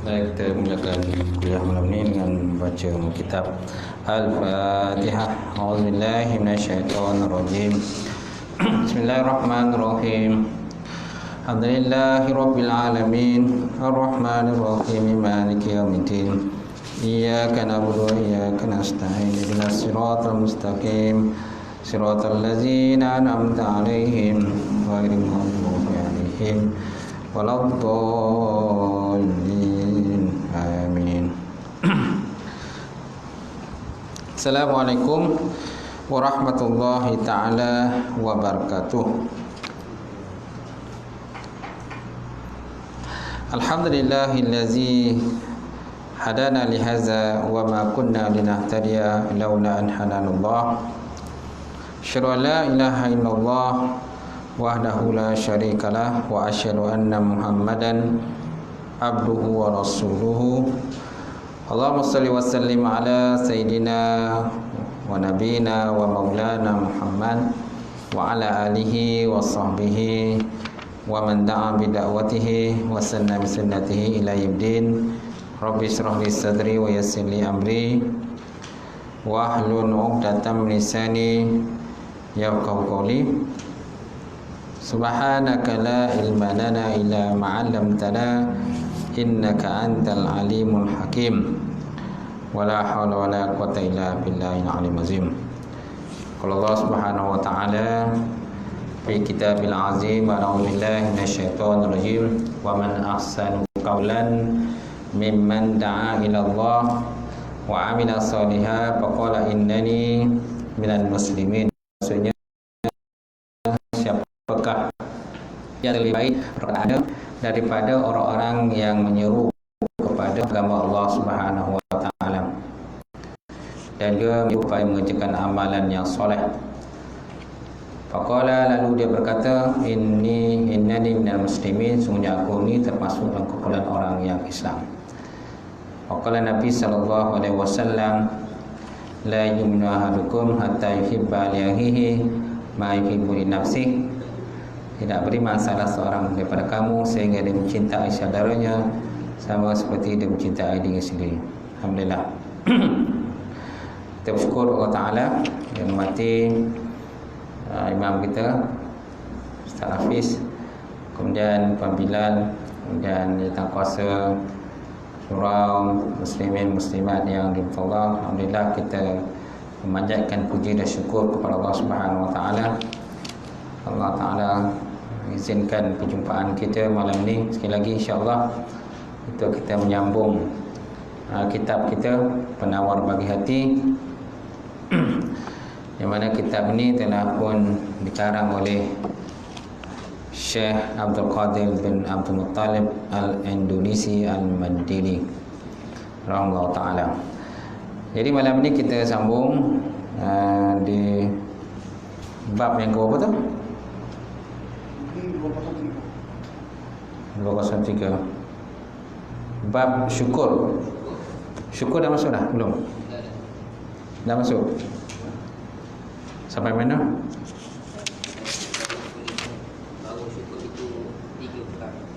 Baik, kita mulakan kuliah malam ini dengan membaca kitab Al-Fatihah. A'udzubillahi minasyaitonirrajim. Bismillahirrahmanirrahim. Alhamdulillahi rabbil alamin, arrahmanir rahim, maliki yaumiddin. Iyyaka na'budu wa iyyaka nasta'in. Ihdinas siratal mustaqim. Siratal ladzina an'amta 'alaihim ghairil maghdubi 'alaihim waladdallin. Amin. Assalamualaikum warahmatullahi taala wabarakatuh. Alhamdulillahillazi hadana lihaza wa ma kunna linahtadiya laula an hadanallah. Asyhadu an la ilaha illallah wahdahu la syarikalah wa asyhadu anna Muhammadan abduhu wa rasuluhu. Allahumma salli wa sallim ala sayyidina wa nabiyina wa maulana Muhammad wa ala alihi wa sahbihi wa man da'a bi da'watihi wa sanna bi sunnatihi ila yaumiddin. Rabbi shrah li sadri wa yassir li amri wa hlul 'uqdatam min lisani yafqahu qawli. Subhanaka la ilma lana illa ma 'allamtana innaka antal alimul hakim. Wala haula wala quwwata illa billahil aliyyil azim. Qala Allah Subhanahu wa ta'ala fi kitabil azim, a'udzu billahi minasyaitonir rajim. Wa man ahsanu qawlan mimman da'a ila Allah wa 'amila shalihan faqala innani minal muslimin. Maksudnya, siapakah yang lebih baik daripada orang-orang yang menyeru kepada agama Allah Subhanahu wa taala dan dia berupaya mengerjakan amalan yang soleh. Faqala, lalu dia berkata, innani minal muslimin, sungguhnya aku ini termasuk dalam kumpulan orang yang Islam. Faqala Nabi sallallahu alaihi wasallam, la yu'minu ahadukum hatta yuhibba li akhihi ma yuhibbu li nafsihi. Tidak beriman salah seorang daripada kamu sehingga dia mencintai saudaranya sama seperti dia mencintai diri sendiri. Alhamdulillah. Kita bersyukur Allah Ta'ala yang mati imam kita Ustaz Hafiz, kemudian Pak Bilal, kemudian Yang Kuasa surau muslimin muslimat yang dirahmati Allah. Alhamdulillah, kita memanjatkan puji dan syukur kepada Allah Subhanahu wa taala. Allah Ta'ala izinkan perjumpaan kita malam ini sekali lagi, insya-Allah untuk kita menyambung kitab kita Penawar Bagi Hati, yang mana kitab ini telah pun dikarang oleh Syekh Abdul Qadir bin Abdul Muttalib Al-Indonesi Al-Mandiri rahimahullah ta'ala. Jadi malam ini kita sambung di bab yang ke-berapa tu? 203. Bab syukur. Syukur dah masuk dah? Belum? Dah masuk? Sampai mana?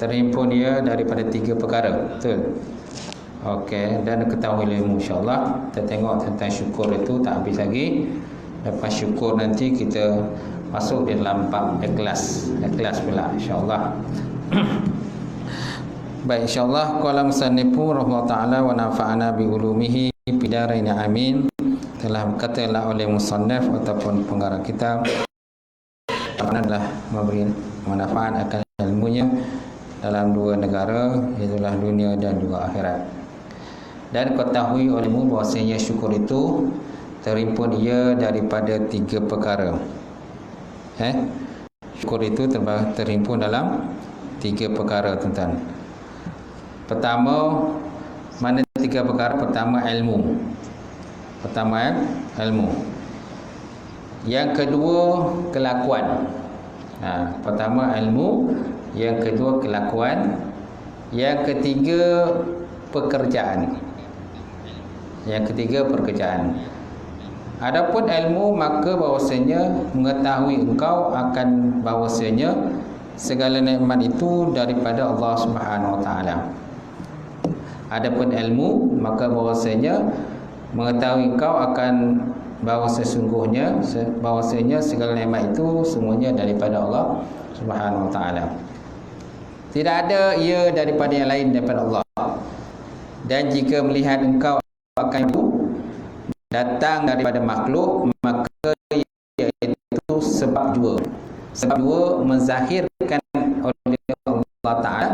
Terhimpun dia daripada 3 perkara. Betul? Okey, dan ketahui ilmu, insya-Allah. Kita tengok tentang syukur itu tak habis lagi. Lepas syukur nanti kita masuk di dalam bab ikhlas. Ikhlas pula, insya-Allah. Baik, insya-Allah. Qala musannifu rahimahullah taala wa nafa'ana bi ulumihi bidarain amin. Telah berkatalah oleh musannaf ataupun pengarang kitab adalah memberi manfaat akan ilmunya dalam 2 negara, iaitu dunia dan juga akhirat. Dan ketahui olehmu bahwasanya syukur itu terhimpun ia daripada 3 perkara. Syukur itu terhimpun dalam 3 perkara, tuan-tuan. Pertama, mana 3 perkara? Pertama, ilmu. Ilmu. Yang kedua, kelakuan. Pertama ilmu, yang kedua kelakuan, yang ketiga pekerjaan. Adapun ilmu, maka bahawasanya mengetahui engkau akan bahawasanya segala nikmat itu daripada Allah Subhanahu wa taala. Adapun ilmu, maka bahwasanya mengetahui kau akan bahawa bahwasanya segala nikmat itu semuanya daripada Allah Subhanahu wa taala. Tidak ada ia daripada yang lain daripada Allah. Dan jika melihat engkau akan datang daripada makhluk, maka iaitu sebab dua. Sebab dua menzahirkan oleh Allah Ta'ala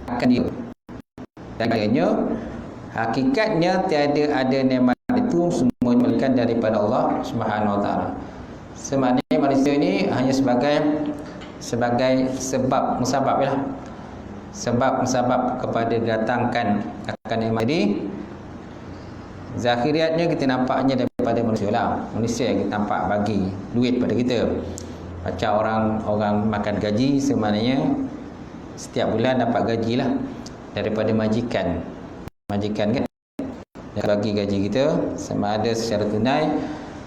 akan dia. Dan akhirnya hakikatnya tiada ada nikmat itu semua melainkan daripada Allah Subhanahu wa taala. Semaknanya manusia ini hanya sebagai sebab musabab lah. Sebab musabab kepada datangkan akan nikmat ini. Zahiriatnya kita nampaknya daripada manusia lah. Manusia yang kita nampak bagi duit pada kita. Macam orang makan gaji, sebenarnya setiap bulan dapat gaji lah daripada majikan kan, dia bagi gaji kita sama ada secara tunai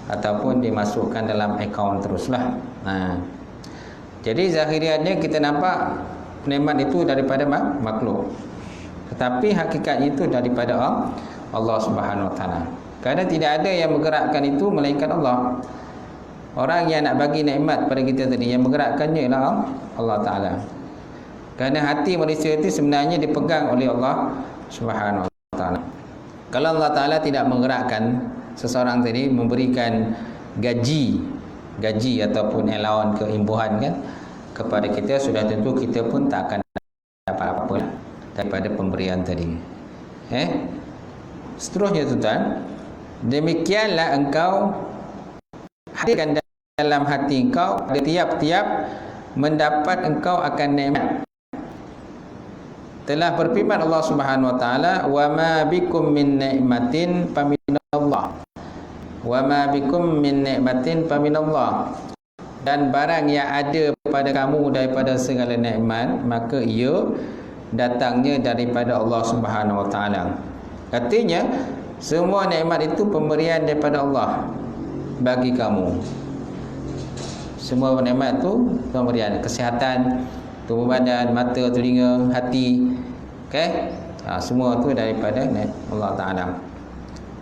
ataupun dimasukkan dalam akaun teruslah. Jadi zahiriatnya kita nampak nikmat itu daripada makhluk, tetapi hakikatnya itu daripada Allah Subhanahu wa taala. Kerana tidak ada yang menggerakkan itu melainkan Allah. Orang yang nak bagi nikmat pada kita tadi, yang menggerakkannya ialah Allah Taala. Kerana hati manusia itu sebenarnya dipegang oleh Allah Subhanahu wa taala. Kalau Allah Taala tidak menggerakkan seseorang tadi, memberikan gaji ataupun allowance keimbuhan kan kepada kita, sudah tentu kita pun tak akan dapat apa-apa daripada pemberian tadi. Seterusnya tuan, demikianlah engkau hadirkan dalam hati engkau tiap-tiap mendapat engkau akan nikmat. Telah berfirman Allah Subhanahu wa taala, "Wa ma bikum min ni'matin faminallah." Wa ma bikum min ni'matin faminallah. Dan barang yang ada pada kamu daripada segala nikmat, maka ia datangnya daripada Allah Subhanahu wa taala. Artinya semua nikmat itu pemberian daripada Allah bagi kamu. Semua nikmat itu pemberian, kesihatan, tubuh badan, mata, telinga, hati, semua itu daripada Allah Ta'ala.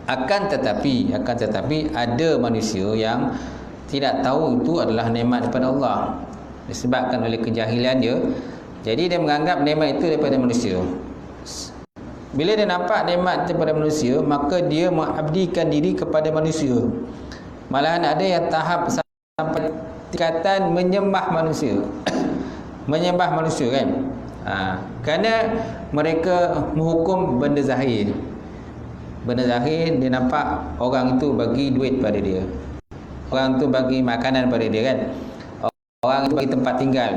Akan tetapi ada manusia yang tidak tahu itu adalah nikmat daripada Allah, disebabkan oleh kejahilan dia. Jadi dia menganggap nikmat itu daripada manusia. Bila dia nampak nikmat daripada manusia, maka dia mengabdikan diri kepada manusia. Malahan ada yang tahap sampai tingkatan menyembah manusia. Menyembah manusia kan. Kerana mereka menghukum benda zahir. Benda zahir, dia nampak orang itu bagi duit pada dia, orang itu bagi makanan pada dia kan, orang itu bagi tempat tinggal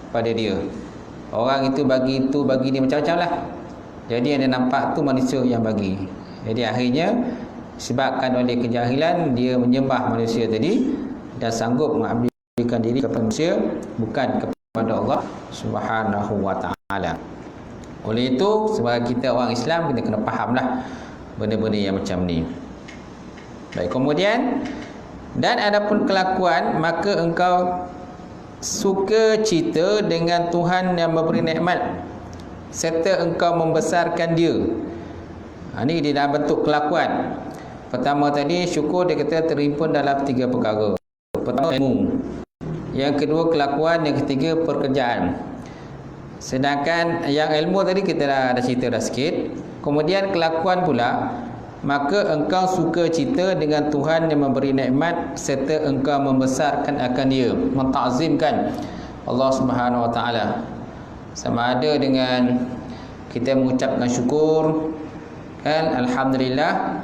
pada dia, orang itu bagi dia macam-macam lah. Jadi yang dia nampak tu manusia yang bagi. Jadi akhirnya sebabkan oleh kejahilan, dia menyembah manusia tadi dan sanggup mengabdikan diri kepada manusia, bukan kepada Allah Subhanahu wa ta'ala. Oleh itu, sebagai kita orang Islam, kita kena fahamlah benda-benda yang macam ni. Baik, kemudian, dan adapun kelakuan, maka engkau suka cita dengan Tuhan yang memberi nikmat, serta engkau membesarkan dia. Ini di dalam bentuk kelakuan. Pertama tadi, syukur dia kata terhimpun dalam 3 perkara. Pertama, ilmu. Yang kedua, kelakuan. Yang ketiga, pekerjaan. Sedangkan yang ilmu tadi kita dah cerita dah sikit. Kemudian kelakuan pula, maka engkau suka cita dengan Tuhan yang memberi nikmat, serta engkau membesarkan akan dia, mentakzimkan Allah Subhanahu wa taala. Sama ada dengan kita mengucapkan syukur kan, alhamdulillah,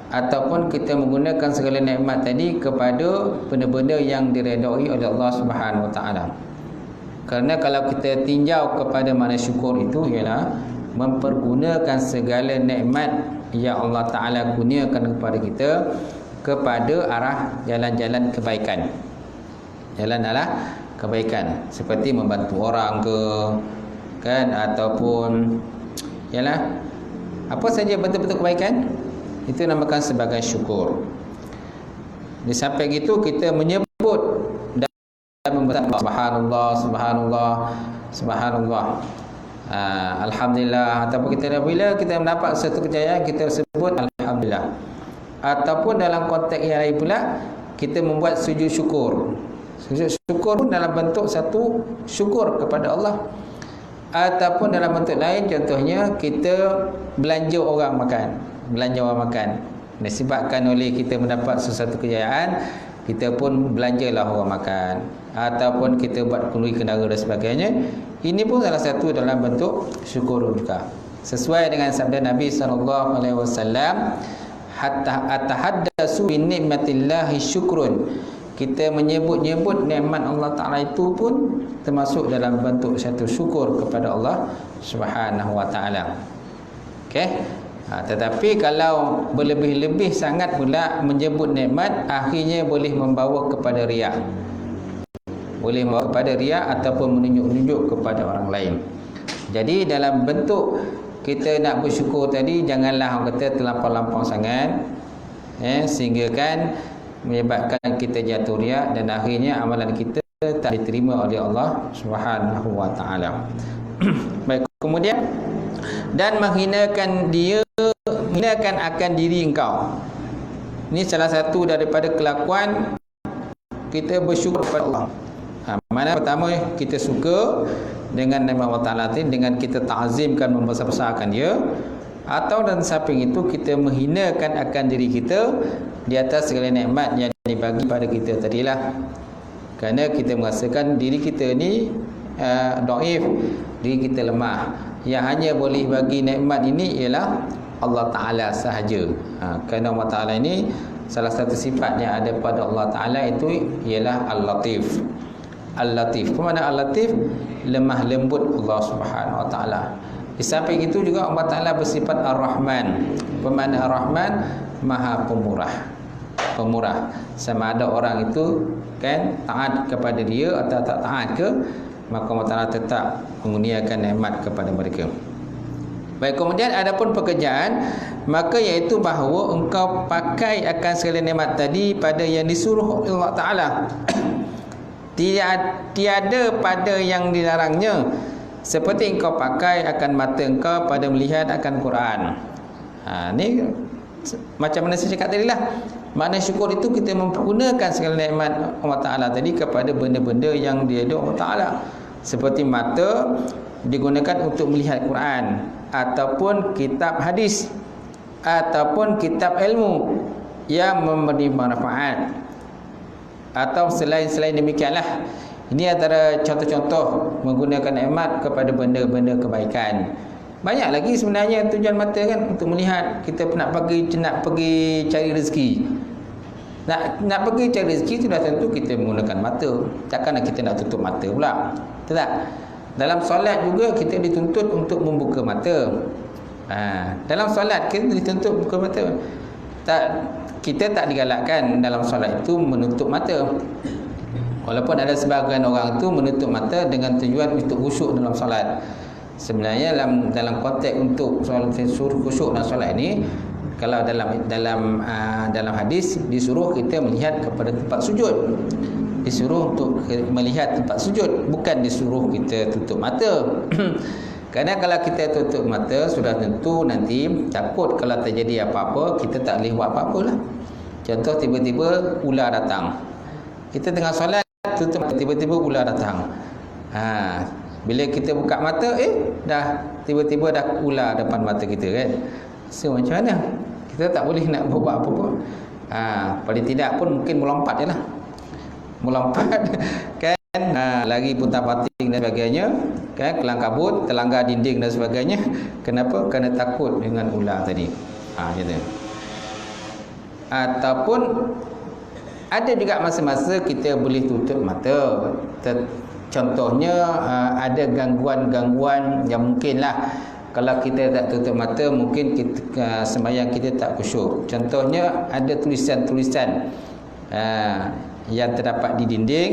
ataupun kita menggunakan segala nikmat tadi kepada benda-benda yang diredai oleh Allah Subhanahu wa taala. Kerana kalau kita tinjau kepada makna syukur itu ialah mempergunakan segala nikmat yang Allah Ta'ala kurniakan kepada kita kepada arah jalan-jalan kebaikan. Jalan arah kebaikan, seperti membantu orang ke kan, ataupun ialah apa saja bentuk-bentuk kebaikan, itu namakan sebagai syukur. Di samping itu kita menyebut dan membesarkan subhanallah, subhanallah, subhanallah. Alhamdulillah. Ataupun kita bila kita mendapat satu kejayaan, kita sebut Alhamdulillah. Ataupun dalam konteks yang lain pula, kita membuat sujud syukur. Sujud syukur pun dalam bentuk satu syukur kepada Allah. Ataupun dalam bentuk lain, contohnya kita belanja orang makan. Belanja orang makan. Disebabkan oleh kita mendapat sesuatu kejayaan, kita pun belanjalah orang makan. Ataupun kita buat kenduri kendara dan sebagainya. Ini pun salah satu dalam bentuk syukur juga. Sesuai dengan sabda Nabi SAW, hatta atahaddasu bi nikmatillahi syukrun. Kita menyebut-nyebut nikmat Allah Taala itu pun termasuk dalam bentuk satu syukur kepada Allah Subhanahu wa taala. Okey. Tetapi kalau berlebih-lebih sangat pula menyebut nikmat, akhirnya boleh membawa kepada riak. Boleh membawa kepada riak ataupun menunjuk-nunjuk kepada orang lain. Jadi dalam bentuk kita nak bersyukur tadi, janganlah orang kata terlampau-lampau sangat, sehingga kan menyebabkan kita jatuh riak dan akhirnya amalan kita tak diterima oleh Allah Subhanahu wa taala. Baik, kemudian dan menghinakan dia, menghinakan akan diri engkau. Ini salah satu daripada kelakuan kita bersyukur kepada Allah. Mana pertama kita suka dengan nama Allah Ta'ala, dengan kita ta'zimkan, membesar-besarkan dia. Atau dan samping itu kita menghinakan akan diri kita di atas segala nikmat yang dibagi pada kita tadilah. Kerana kita merasakan diri kita ni dhaif, diri kita lemah. Yang hanya boleh bagi nikmat ini ialah Allah Ta'ala sahaja. Kerana Allah Ta'ala ini salah satu sifat yang ada pada Allah Ta'ala itu ialah Al-Latif. Al-Latif. Apa makna Al-Latif? Lemah lembut Allah Subhanahu wa taala. Di samping itu juga Allah Taala bersifat Ar-Rahman. Apa makna Ar-Rahman? Maha pemurah. Pemurah. Sama ada orang itu kan taat kepada dia atau tak taat ke, maka Allah Taala tetap mengurniakan nikmat kepada mereka. Baik, kemudian adapun pekerjaan, maka iaitu bahawa engkau pakai akan segala nikmat tadi pada yang disuruh oleh Allah Taala. Tiada pada yang dilarangnya, seperti engkau pakai akan mata engkau pada melihat akan Quran. Ni macam mana saya cakap tadi lah. Makna syukur itu kita menggunakan segala nikmat Allah Ta'ala tadi kepada benda-benda yang diada Allah Ta'ala. Seperti mata digunakan untuk melihat Quran, ataupun kitab hadis, ataupun kitab ilmu yang memberi manfaat, atau selain demikianlah. Ini antara contoh-contoh menggunakan nikmat kepada benda-benda kebaikan. Banyak lagi sebenarnya tujuan mata kan, untuk melihat. Kita nak pergi cari rezeki. Nak pergi cari rezeki sudah tentu kita menggunakan mata. Takkanlah kita nak tutup mata pula. Tak? Dalam solat juga kita dituntut untuk membuka mata. Dalam solat kita dituntut membuka mata. Kita tak digalakkan dalam solat itu menutup mata. Walaupun ada sebahagian orang itu menutup mata dengan tujuan untuk khusyuk dalam solat. Sebenarnya dalam konteks untuk suruh khusyuk dalam solat ini, kalau dalam hadis disuruh kita melihat kepada tempat sujud. Disuruh untuk melihat tempat sujud, bukan disuruh kita tutup mata. Kerana kalau kita tutup mata, sudah tentu nanti takut kalau terjadi apa-apa, kita tak boleh buat apa-apa lah. Contoh, tiba-tiba ular datang. Kita tengah solat, tutup mata, tiba-tiba ular datang. Bila kita buka mata, dah tiba-tiba dah ular depan mata kita kan. So macam mana? Kita tak boleh nak buat apa-apa. Paling tidak pun mungkin melompat je lah. Melompat kan, lagi putar-pating dan sebagainya kan, kelang kabut, terlanggar dinding dan sebagainya. Kenapa? Kerana takut dengan ular tadi. Gitu. Ataupun ada juga masa-masa kita boleh tutup mata. Contohnya ada gangguan-gangguan yang mungkinlah kalau kita tak tutup mata, mungkin kita, sembahyang kita tak khusyuk. Contohnya ada tulisan-tulisan yang terdapat di dinding,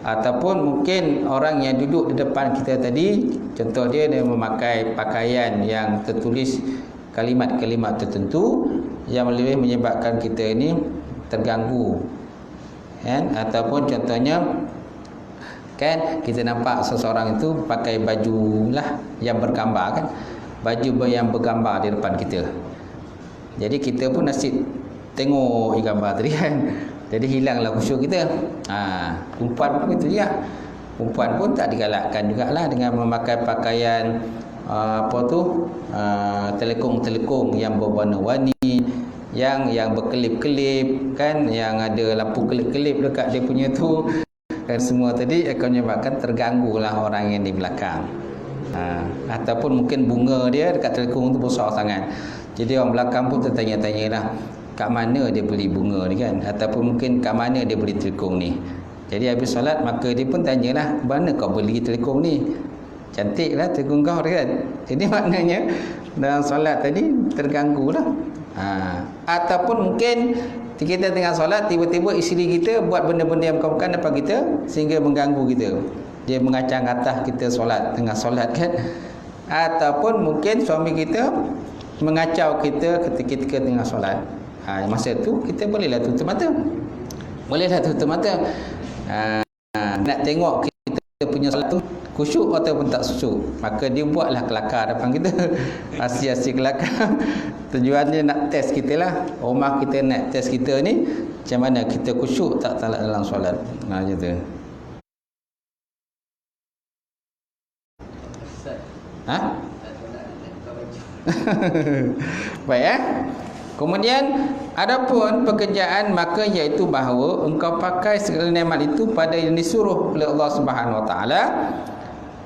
ataupun mungkin orang yang duduk di depan kita tadi, contoh dia memakai pakaian yang tertulis kalimat-kalimat tertentu yang lebih menyebabkan kita ini terganggu, kan? Ataupun contohnya Kan kita nampak seseorang itu pakai baju lah yang bergambar kan. Baju yang bergambar di depan kita. Jadi kita pun nasib tengok gambar tadi kan. Jadi hilanglah khusyuk kita. Perempuan pun itu juga. Perempuan pun tak digalakkan jugalah dengan memakai pakaian telekung-telekung yang berwarna-warni, yang berkelip-kelip kan, yang ada lampu kelip-kelip dekat dia punya tu. Dan semua tadi akan menyebabkan terganggulah orang yang di belakang. Ataupun mungkin bunga dia dekat telekung tu besar sangat. Jadi orang belakang pun tertanya-tanyalah, kat mana dia beli bunga ni kan, ataupun mungkin kat mana dia beli telekung ni. Jadi habis solat maka dia pun tanyalah, mana kau beli telekung ni? Cantiklah telekung kau kan. Jadi maknanya dalam solat tadi terganggulah. Ataupun mungkin kita tengah solat, tiba-tiba isteri kita buat benda-benda yang bukan depan kita sehingga mengganggu kita. Dia mengacang-acah kita solat, tengah solat kan. Ataupun mungkin suami kita mengacau kita ketika tengah solat. Masa tu kita bolehlah tutup mata. Bolehlah tutup mata. Nak tengok kita punya solat tu khusyuk ataupun tak khusyuk, maka dia buatlah kelakar depan kita. Asyik-asyik kelakar. Tujuannya nak test kita lah. Rumah kita nak test kita ni macam mana kita khusyuk tak dalam solat. Macam tu. Baik Kemudian adapun pekerjaan maka iaitu bahawa engkau pakai segala nikmat itu pada yang disuruh oleh Allah Subhanahu Wa Taala,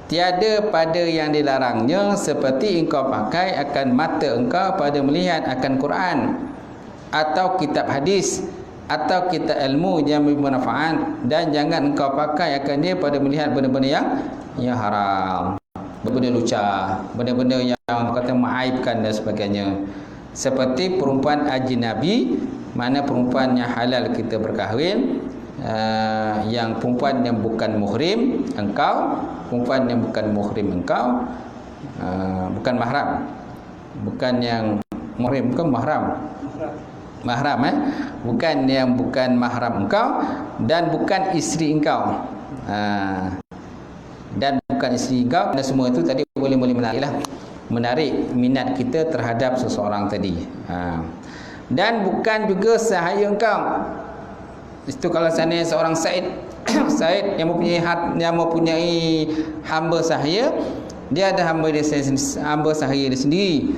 tiada pada yang dilarangnya, seperti engkau pakai akan mata engkau pada melihat akan Quran atau kitab hadis atau kitab ilmu yang bermanfaat, dan jangan engkau pakai akan dia pada melihat benda-benda yang haram, benda-benda lucah, benda-benda yang kata mengaibkan dan sebagainya. Seperti perempuan ajnabi, mana perempuan yang halal kita berkahwin, yang perempuan yang bukan muhrim engkau, perempuan yang bukan muhrim engkau, bukan mahram, bukan yang muhrim, bukan mahram, bukan yang bukan mahram engkau, dan bukan isteri engkau, dan bukan isteri engkau. Dan semua itu tadi boleh menariklah, menarik minat kita terhadap seseorang tadi. Dan bukan juga sahaya engkau. Itu kalau seandainya seorang Said Said yang mempunyai hamba sahaya, dia ada hamba sahaya dia sendiri.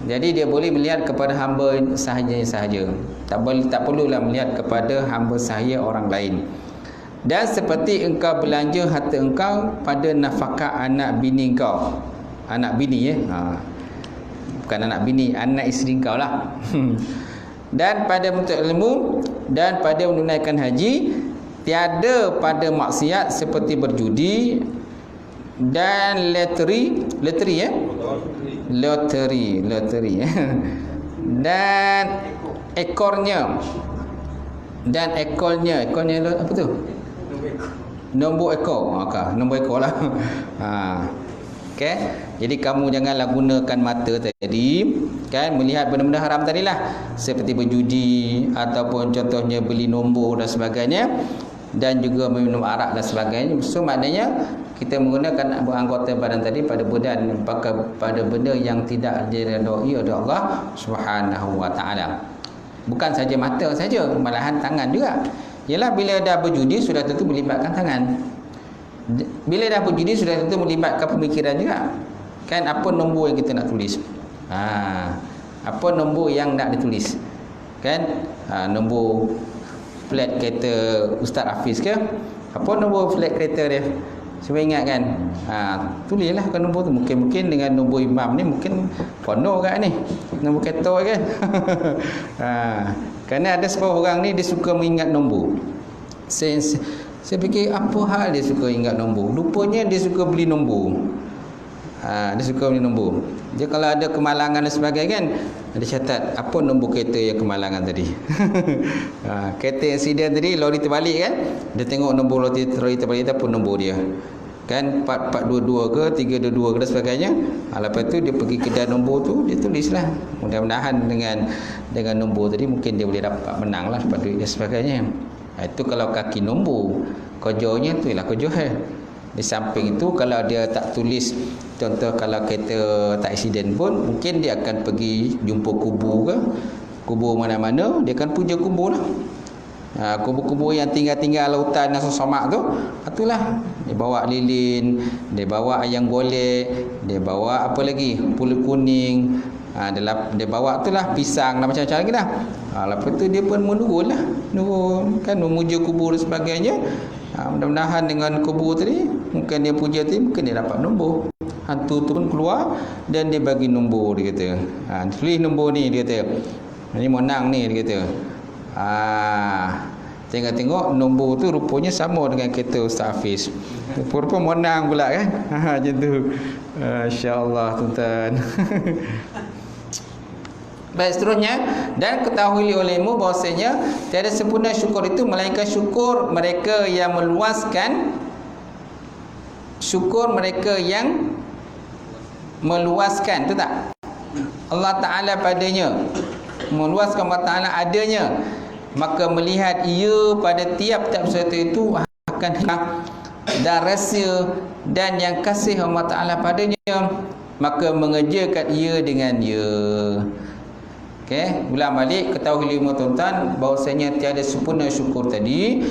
Jadi dia boleh melihat kepada hamba sahaya sahaja. Tak perlulah melihat kepada hamba sahaya orang lain. Dan seperti engkau belanja harta engkau pada nafkah anak bini engkau. Anak bini bukan anak bini, anak isteri engkau lah. Dan pada menuntut ilmu dan pada menunaikan haji, tiada pada maksiat seperti berjudi dan loteri dan ekornya apa tu? Nombor ekor. Nombor ekor lah. Okay. Jadi kamu janganlah gunakan mata tadi kan, melihat benda-benda haram tadilah, seperti berjudi ataupun contohnya beli nombor dan sebagainya, dan juga minum arak dan sebagainya. So maknanya kita menggunakan anggota badan tadi pada benda yang tidak diredai oleh Allah Subhanahu Wa Taala. Bukan saja mata saja, malahan tangan juga. Ialah bila dah berjudi sudah tentu melibatkan tangan. Bila dah berjudi sudah tentu melibatkan pemikiran juga. Kan apa nombor yang kita nak tulis? Apa nombor yang nak ditulis? Kan nombor flat kereta Ustaz Hafiz ke? Apa nombor flat kereta dia? Cuba ingat kan. Tulislah kan nombor tu. Mungkin dengan nombor imam ni mungkin penuh kat ni. Nombor kereta kan. Kerana ada sebuah orang ni dia suka mengingat nombor. Saya fikir apa hal dia suka ingat nombor. Rupanya dia suka beli nombor. Dia suka beli nombor. Dia kalau ada kemalangan dan sebagainya kan, dia catat apa nombor kereta yang kemalangan tadi. Kereta insiden tadi, lori terbalik kan, dia tengok nombor lori terbalik apa nombor dia. Kan 4422 ke 322 ke dan sebagainya. Lepas tu dia pergi kedai nombor tu, dia tulislah. Mudah-mudahan dengan nombor tadi mungkin dia boleh dapat menang lah dapat duit dan sebagainya. Itu kalau kaki nombor. Kojonya tu ialah kojoh. Di samping itu, kalau dia tak tulis, contoh kalau kereta tak aksiden pun, mungkin dia akan pergi jumpa kubur ke, kubur mana-mana, dia akan puja kubur lah. Kubur-kubur yang tinggal-tinggal lautan dan somak tu, itulah dia bawa lilin, dia bawa ayam golek, dia bawa apa lagi, pul kuning, dia bawa itulah pisang dan macam-macam lagi dah. Lepas tu dia pun menurun lah, nurun kan, memuja kubur dan sebagainya. Mudah-mudahan dengan kubur tadi, mungkin dia puja tadi, mungkin dia dapat nombor. Hantu tu pun keluar dan dia bagi nombor, dia kata. Tulis nombor ni, dia kata. Ni menang ni, dia kata. Tengok-tengok nombor tu rupanya sama dengan kereta Ustaz Hafiz. Rupa-rupa menang pula kan. Macam tu. Insya-Allah tuan-tuan. Baik, seterusnya, dan ketahui olehmu bahwasanya tiada sempurna syukur itu melainkan syukur mereka yang meluaskan, syukur mereka yang meluaskan, tu tak? Allah Ta'ala padanya, meluaskan Allah Ta'ala adanya, maka melihat ia pada tiap-tiap sesuatu itu akan dan rahsia dan yang kasih Allah Ta'ala padanya, maka mengerjakan ia dengan ia. Okey, ulang balik, ketahui lima tuan-tuan bahwasanya tiada sempurna syukur tadi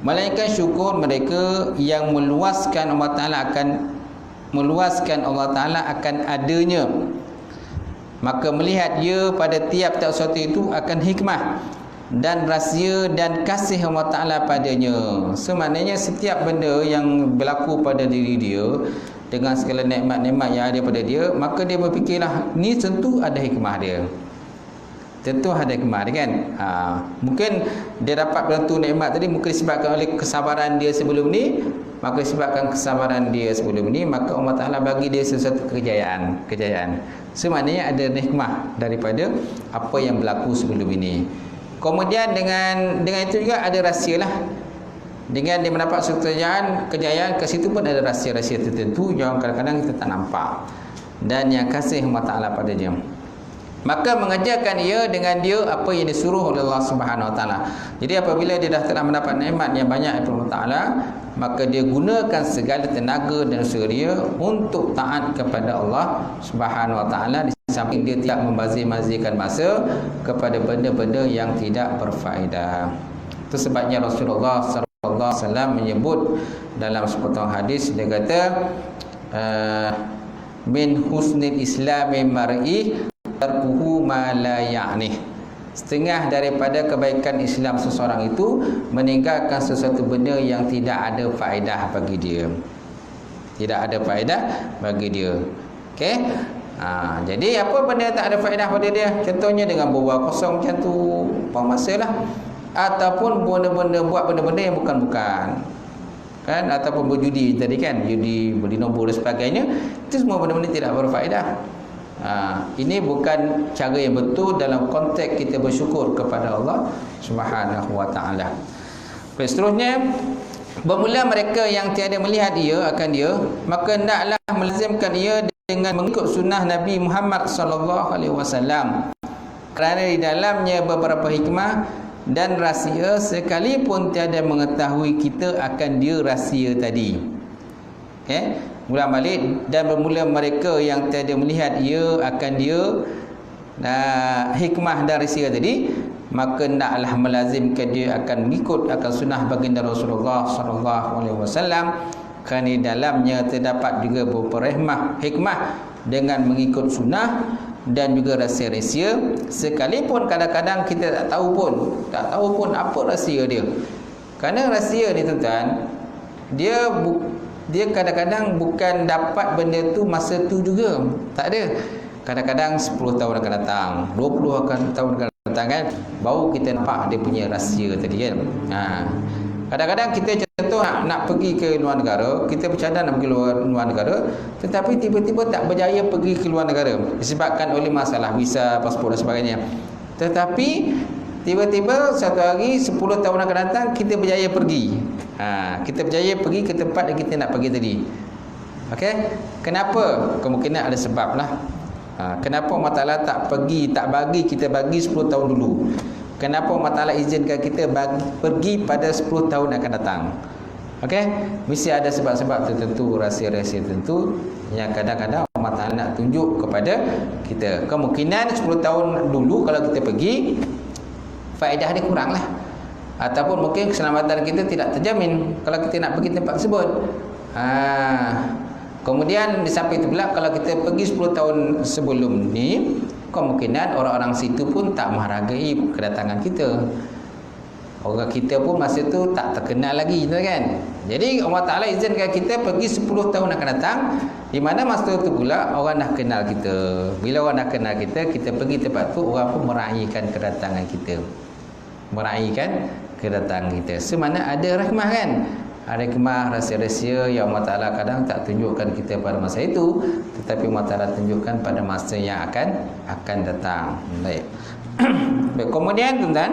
melainkan syukur mereka yang meluaskan Allah Ta'ala akan meluaskan Allah Ta'ala akan adanya, maka melihat ia pada tiap-tiap sesuatu itu akan hikmah dan rahsia dan kasih Allah Ta'ala padanya. Semaknanya setiap benda yang berlaku pada diri dia dengan segala nikmat-nikmat yang ada pada dia, maka dia berfikirlah ni tentu ada hikmah dia, tentu ada hikmah dia kan. Mungkin dia dapat bentuk nikmat tadi mungkin disebabkan oleh kesabaran dia sebelum ni, maka disebabkan kesabaran dia sebelum ni, maka Allah Ta'ala bagi dia sesuatu kejayaan. Semaknanya ada nikmah daripada apa yang berlaku sebelum ini. Kemudian dengan itu juga ada rahsia lah. Dengan dia mendapat suatu kejayaan, ke situ pun ada rahsia-rahsia tertentu yang kadang-kadang kita tak nampak, dan yang kasih Allah Ta'ala pada dia, maka mengajarkan ia dengan dia apa yang disuruh oleh Allah Subhanahu Wa Taala. Jadi apabila dia dah telah mendapat nikmat yang banyak daripada Allah Taala, maka dia gunakan segala tenaga dan usaha dia untuk taat kepada Allah Subhanahu Wa Taala, di samping dia tidak membazir-mazirkan masa kepada benda-benda yang tidak berfaedah. Itu sebabnya Rasulullah sallallahu alaihi wasallam menyebut dalam sepotong hadis, dia kata min husnil islami mar'i tarkuhu ma la ya'nih. Setengah daripada kebaikan Islam seseorang itu meninggalkan sesuatu benda yang tidak ada faedah bagi dia. Tidak ada faedah bagi dia. Okey? Jadi apa benda yang tak ada faedah pada dia? Contohnya dengan berbual kosong macam tu, buang masa lah. Ataupun buat benda-benda yang bukan-bukan. Kan? Ataupun berjudi tadi kan, judi, beli nombor dan sebagainya. Itu semua benda-benda tidak berfaedah. Ini bukan cara yang betul dalam konteks kita bersyukur kepada Allah Subhanahu Wa Taala. Seterusnya, bermula mereka yang tiada melihat ia akan dia, maka hendaklah melazimkan ia dengan mengikut sunnah Nabi Muhammad sallallahu alaihi wasallam, kerana di dalamnya beberapa hikmah dan rahsia, sekalipun tiada mengetahui kita akan dia rahsia tadi. Okey, ulang balik, dan bermula mereka yang tiada melihat ia akan dia hikmah dan rahsia tadi, maka hendaklah melazimkan dia akan mengikut akan sunnah baginda Rasulullah sallallahu alaihi wasallam, kerana di dalamnya terdapat juga beberapa hikmah dengan mengikut sunnah dan juga rahsia-rahsia, sekalipun kadang-kadang kita tak tahu pun apa rahsia dia. Kerana rahsia ni tuan-tuan, dia kadang-kadang bukan dapat benda tu masa tu juga. Tak ada. Kadang-kadang 10 tahun akan datang, 20 tahun akan datang kan, baru kita nampak dia punya rahsia tadi kan. Kadang-kadang kita contoh nak pergi ke luar negara, kita bercadang nak pergi luar negara, tetapi tiba-tiba tak berjaya pergi ke luar negara disebabkan oleh masalah visa, pasport dan sebagainya. Tetapi tiba-tiba satu hari 10 tahun akan datang kita berjaya pergi. Kita berjaya pergi ke tempat yang kita nak pergi tadi. Okey? Kenapa? Kemungkinan ada sebab lah. Kenapa Allah Ta'ala tak bagi kita bagi 10 tahun dulu? Kenapa Allah Ta'ala izinkan kita pergi pada 10 tahun akan datang? Okey, mesti ada sebab-sebab tertentu, rahsia-rahsia tertentu yang kadang-kadang Allah Ta'ala nak tunjuk kepada kita. Kemungkinan 10 tahun dulu kalau kita pergi, faedah dia kurang lah. Ataupun mungkin keselamatan kita tidak terjamin kalau kita nak pergi tempat tersebut. Kemudian di samping itu pula, kalau kita pergi 10 tahun sebelum ni, kemungkinan orang-orang situ pun tak menghargai kedatangan kita. Orang kita pun masa tu tak terkenal lagi, kan? Jadi Allah Ta'ala izinkan kita pergi 10 tahun akan datang, di mana masa tu pula orang dah kenal kita. Bila orang dah kenal kita, kita pergi tempat tu, orang pun meraihkan kedatangan kita. Meraihkan kedatangan kita. Semana ada rahmah, kan? Ada hikmah, rahsia-rahsia yang Allah Ta'ala kadang tak tunjukkan kita pada masa itu, tetapi Allah Ta'ala tunjukkan pada masa yang akan datang. Baik. Baik, kemudian tuan-tuan,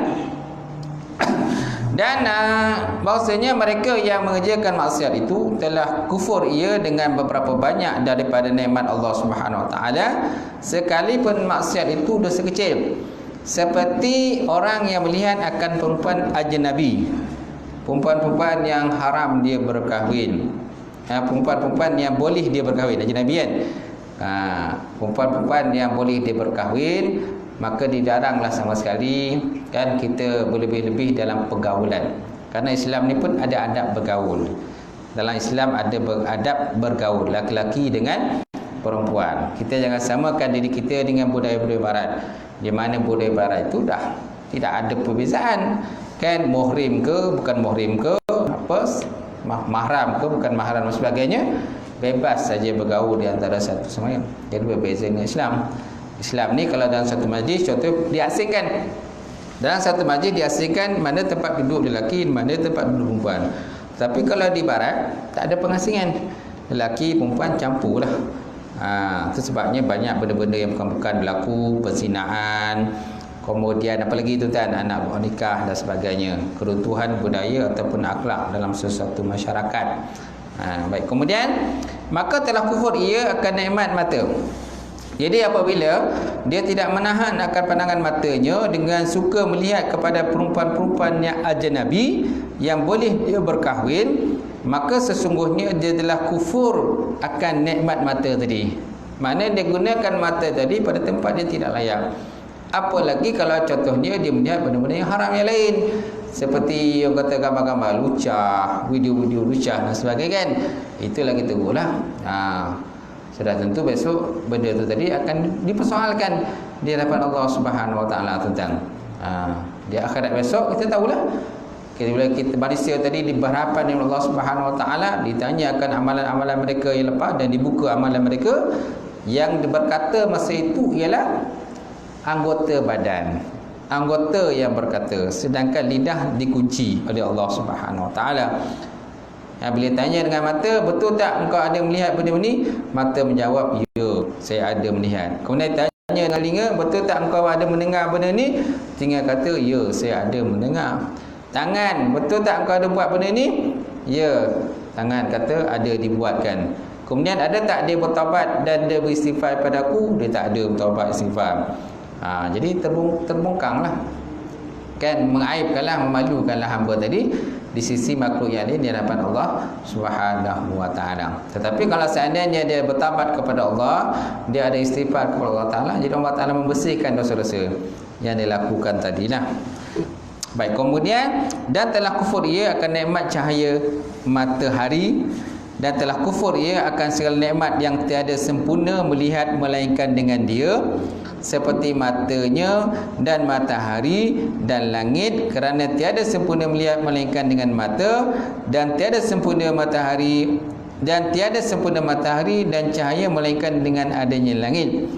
dan bahawasanya mereka yang mengerjakan maksiat itu telah kufur ia dengan beberapa banyak daripada nikmat Allah Subhanahu Wa Taala, sekalipun maksiat itu dosa kecil. Seperti orang yang melihat akan perempuan ajnabi, perempuan-perempuan yang haram dia berkahwin, perempuan-perempuan yang boleh dia berkahwin, ajnabian. Perempuan-perempuan yang boleh dia berkahwin, maka dilaranglah sama sekali, kan, kita berlebih-lebih dalam pergaulan. Karena Islam ni pun ada adab bergaul. Dalam Islam ada adab bergaul laki-laki dengan perempuan. Kita jangan samakan diri kita dengan budaya-budaya barat, di mana budaya barat itu dah tidak ada perbezaan, kan, muhrim ke bukan muhrim ke, mahram ke bukan mahram dan sebagainya, bebas saja bergaul di antara satu sama lain. Jadi berbeza dengan Islam. Islam ni kalau dalam satu majlis, contoh diasingkan. Dalam satu majlis diasingkan mana tempat duduk lelaki, mana tempat duduk perempuan. Tapi kalau di barat tak ada pengasingan. Lelaki perempuan campur lah. Itu sebabnya banyak benda-benda yang bukan-bukan berlaku, perzinaan, kemudian apa lagi tu kan, anak buah nikah dan sebagainya, keruntuhan budaya ataupun akhlak dalam sesuatu masyarakat. Baik, kemudian maka telah kufur ia akan nikmat mata. Jadi apabila dia tidak menahan akan pandangan matanya dengan suka melihat kepada perempuan-perempuan yang ajnabi yang boleh dia berkahwin, maka sesungguhnya dia telah kufur akan nikmat mata tadi. Maknanya dia gunakan mata tadi pada tempat dia tidak layak. Apalagi kalau contohnya dia melihat benda-benda yang haram yang lain, seperti yang kata gambar-gambar lucah, video-video lucah dan sebagainya, kan. Itulah kita gulah. Sudah tentu besok benda itu tadi akan dipersoalkan di hadapan Allah Subhanahu Wa Taala tentang di akhirat besok. Kita tahulah, bila kita manusia tadi berhadapan dengan Allah Subhanahu Wa Taala, ditanya akan amalan-amalan mereka yang lepas dan dibuka amalan mereka. Yang berkata masa itu ialah anggota badan, anggota yang berkata, sedangkan lidah dikunci oleh Allah Subhanahu Wa Taala. Bila tanya dengan mata, betul tak engkau ada melihat benda ni? Mata menjawab, ya, saya ada melihat. Kemudian tanya dengan telinga, betul tak engkau ada mendengar benda ni? Telinga kata, ya, saya ada mendengar. Tangan, betul tak engkau ada buat benda ni? Ya, tangan kata ada dibuatkan. Kemudian ada tak dia bertaubat dan dia beristighfar pada aku? Dia tak ada bertaubat istighfar. Jadi terbongkanglah, kan, mengaibkanlah, memalukanlah hamba tadi di sisi makhluk yang lain di hadapan Allah Subhanahu Wa Taala. Tetapi kalau seandainya dia bertaubat kepada Allah, dia ada istighfar kepada Allah Taala, jadi Allah Taala membersihkan dosa-dosa yang dia lakukan tadilah. Baik, kemudian dan telah kufur ia akan nikmat cahaya matahari, dan telah kufur ia akan segala nikmat yang tiada sempurna melihat melainkan dengan dia, seperti matanya dan matahari dan langit, kerana tiada sempurna melihat melainkan dengan mata, dan tiada sempurna matahari dan cahaya melainkan dengan adanya langit.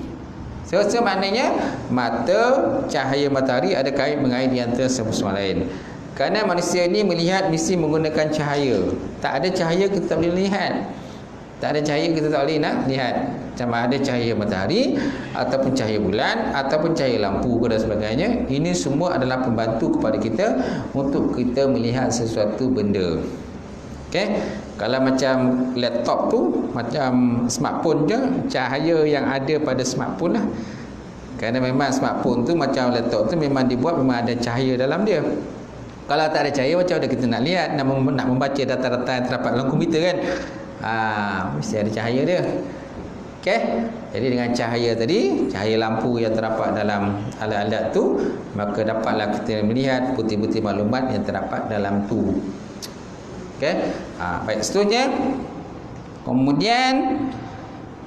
So maknanya mata, cahaya matahari ada kait mengait di antara satu sama lain. Kerana manusia ini melihat mesti menggunakan cahaya. Tak ada cahaya kita tak boleh lihat. Tak ada cahaya kita tak boleh nak lihat. Sama ada cahaya matahari ataupun cahaya bulan ataupun cahaya lampu dan sebagainya. Ini semua adalah pembantu kepada kita untuk kita melihat sesuatu benda. Okey. Kalau macam laptop tu, macam smartphone je, cahaya yang ada pada smartphone lah. Kerana memang smartphone tu macam laptop tu memang dibuat memang ada cahaya dalam dia. Kalau tak ada cahaya, macam mana kita nak lihat, nak membaca data-data yang terdapat dalam komputer kan? Mesti ada cahaya dia. Okey. Jadi dengan cahaya tadi, cahaya lampu yang terdapat dalam alat-alat tu, maka dapatlah kita melihat putih-putih maklumat yang terdapat dalam tu. Okey. Baik, seterusnya. Kemudian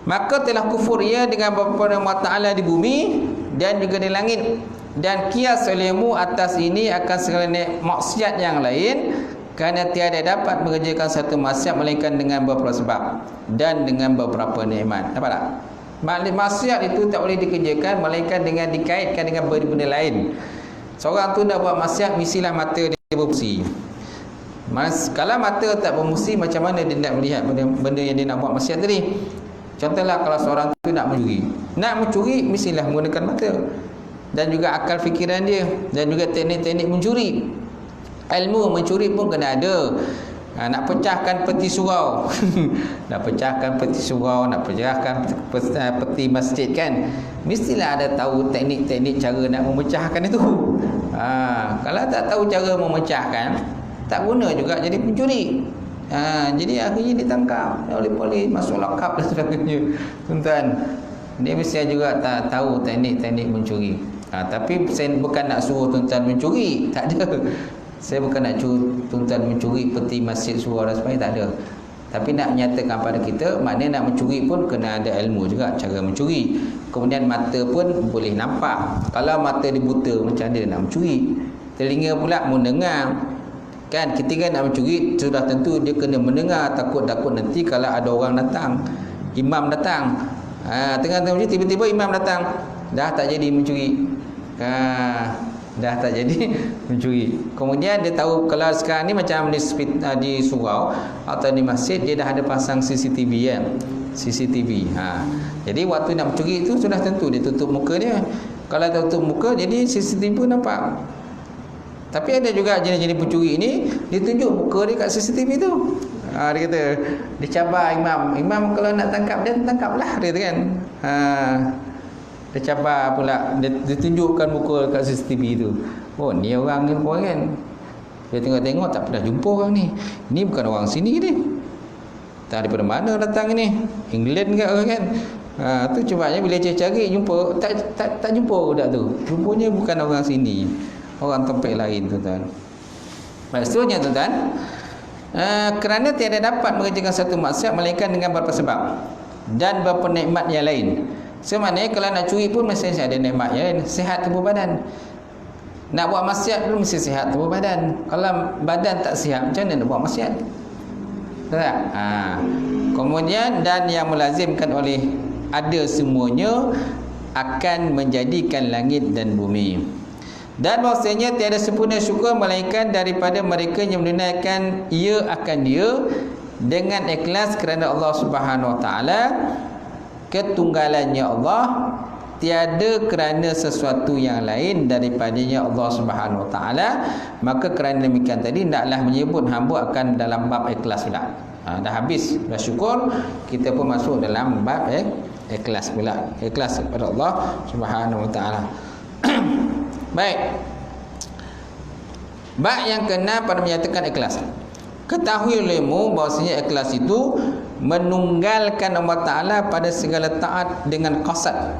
maka telah kufur ia dengan kepada Allah Ta'ala di bumi dan juga di langit, dan kias olehmu atas ini akan segala maksiat yang lain, kerana tiada dapat mengerjakan satu maksiat melainkan dengan beberapa sebab dan dengan beberapa nikmat. Nampak tak? Maksiat itu tak boleh dikerjakan melainkan dengan dikaitkan dengan benda lain. Seorang tu nak buat maksiat, mestilah mata dia berfungsi. Kalau mata tak berfungsi, macam mana dia nak melihat benda yang dia nak buat maksiat tadi? Contohlah kalau seorang tu nak mencuri. Nak mencuri mestilah menggunakan mata, dan juga akal fikiran dia, dan juga teknik-teknik mencuri. Ilmu mencuri pun kena ada. Nak pecahkan peti surau nak pecahkan peti surau, nak pecahkan peti masjid kan, mestilah ada tahu teknik-teknik cara nak memecahkan itu. Kalau tak tahu cara memecahkan, tak guna juga jadi pencuri. Jadi akhirnya ditangkap oleh polis, masuk lakap dan sebagainya. Tuan-tuan, dia mesti juga tak tahu teknik-teknik mencuri. Tapi saya bukan nak suruh tuan-tuan mencuri, tak ada. Saya bukan nak tuan-tuan mencuri peti masjid surau dan sebagainya, tak ada. Tapi nak menyatakan pada kita, maknanya nak mencuri pun kena ada ilmu juga cara mencuri. Kemudian mata pun boleh nampak. Kalau mata dibuta, macam mana dia nak mencuri? Telinga pula mendengar. Kan ketika nak mencuri, sudah tentu dia kena mendengar. Takut nanti kalau ada orang datang, imam datang, tengah-tengah mencuri, tiba-tiba imam datang, dah tak jadi mencuri. Dah tak jadi mencuri. Kemudian dia tahu kalau sekarang ni macam di surau atau di masjid, dia dah ada pasang CCTV kan. CCTV. Jadi waktu nak mencuri itu sudah tentu dia tutup muka dia. Kalau tutup muka, jadi CCTV pun nampak. Tapi ada juga jenis-jenis pencuri ini, dia tunjuk muka dia kat CCTV tu. Dia kata, dia cabar imam kalau nak tangkap dia, tangkaplah dia kan. Dia cabar pula, dia tunjukkan muka kat CCTV tu. Oh, ni orang ni pun kan. Dia tengok-tengok tak pernah jumpa orang ni. Ni bukan orang sini ni. Tak daripada mana datang ni? England ke orang kan? Tu cubanya bila cari jumpa, tak jumpa budak tu. Rupanya bukan orang sini. Orang tempat lain, tuan-tuan. Maksudnya, tuan-tuan, kerana tiada dapat mengerjakan satu maksiat melainkan dengan beberapa sebab dan beberapa nikmat yang lain. Sebenarnya kalau nak curi pun mesti ada nikmat yang lain. Sihat tubuh badan. Nak buat maksiat pun mesti sihat tubuh badan. Kalau badan tak sihat, macam mana nak buat maksiat? Tak? Kemudian, dan yang melazimkan oleh ada semuanya akan menjadikan langit dan bumi. Dan bahasanya tiada sempurna syukur melainkan daripada mereka yang menunaikan ia akan dia dengan ikhlas kerana Allah Subhanahu Wa Taala, ketunggalannya Allah, tiada kerana sesuatu yang lain daripadanya Allah Subhanahu Wa Taala. Maka kerana demikian tadi, hendaklah menyebut hamba akan dalam bab ikhlas pula. Dah habis dah syukur, kita pun masuk dalam bab ikhlas pula. Ikhlas kepada Allah Subhanahu Wa Taala. Baik. Bab yang kena pada menyatakan ikhlas. Ketahui olehmu bahawasanya ikhlas itu menunggalkan Allah Ta'ala pada segala taat dengan qasad.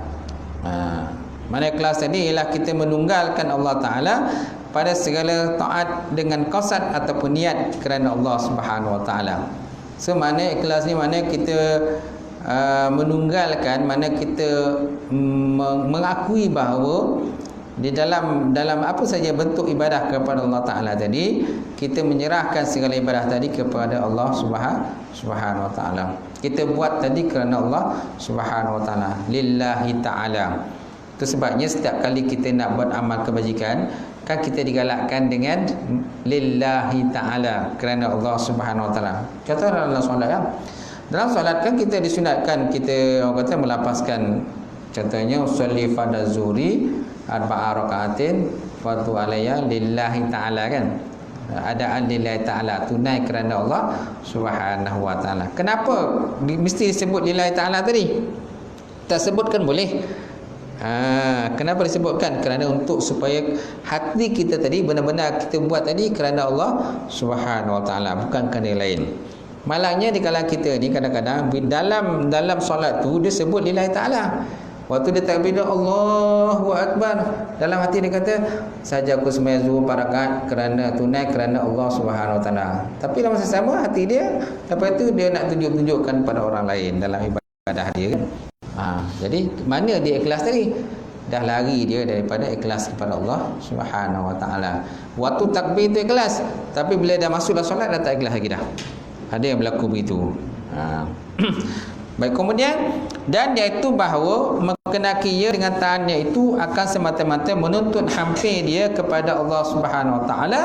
Mana ikhlas tadi ialah kita menunggalkan Allah Ta'ala pada segala taat dengan qasad ataupun niat kerana Allah Subhanahu Wa Ta'ala. So mana ikhlas ni, mana kita menunggalkan, mana kita mengakui bahawa di dalam apa saja bentuk ibadah kepada Allah Ta'ala tadi, kita menyerahkan segala ibadah tadi kepada Allah Subhanahu Wa Ta'ala. Kita buat tadi kerana Allah Subhanahu Wa Ta'ala, lillahi ta'ala. Itu sebabnya setiap kali kita nak buat amal kebajikan, kan kita digalakkan dengan lillahi ta'ala, kerana Allah Subhanahu Wa Ta'ala. Contoh dalam solat ya. Dalam solat kan kita disunatkan, kita orang kata melapaskan, contohnya usolli fardhu zuhri arba'a rakaatin fardu alayya lillahi ta'ala kan. Adaan lillahi ta'ala, tunai kerana Allah Subhanahu Wa Ta'ala. Kenapa mesti disebut lillahi ta'ala tadi? Tak sebutkan boleh. Kenapa disebutkan? Kerana untuk supaya hati kita tadi benar-benar kita buat tadi kerana Allah Subhanahu Wa Taala, bukan kerana yang lain. Malangnya di kalangan kita ni kadang-kadang dalam solat tu dia sebut lillahi taala. Waktu dia takbir Allahu Akbar, dalam hati dia kata saja aku sembahyang zuhur 4 rakaat kerana tunai kerana Allah Subhanahu Wa Taala. Tapi dalam masa sama hati dia lepas tu dia nak tunjukkan pada orang lain dalam ibadah dia kan. Jadi mana dia ikhlas tadi? Dah lari dia daripada ikhlas kepada Allah Subhanahu Wa Taala. Waktu takbir tu ikhlas, tapi bila dah masuk dalam solat dah tak ikhlas lagi dah. Ada yang berlaku begitu. Baik, kemudian dan iaitu bahawa mengenaki ia dengan taatnya itu akan semata-mata menuntut hampir dia kepada Allah Subhanahu Wa Taala.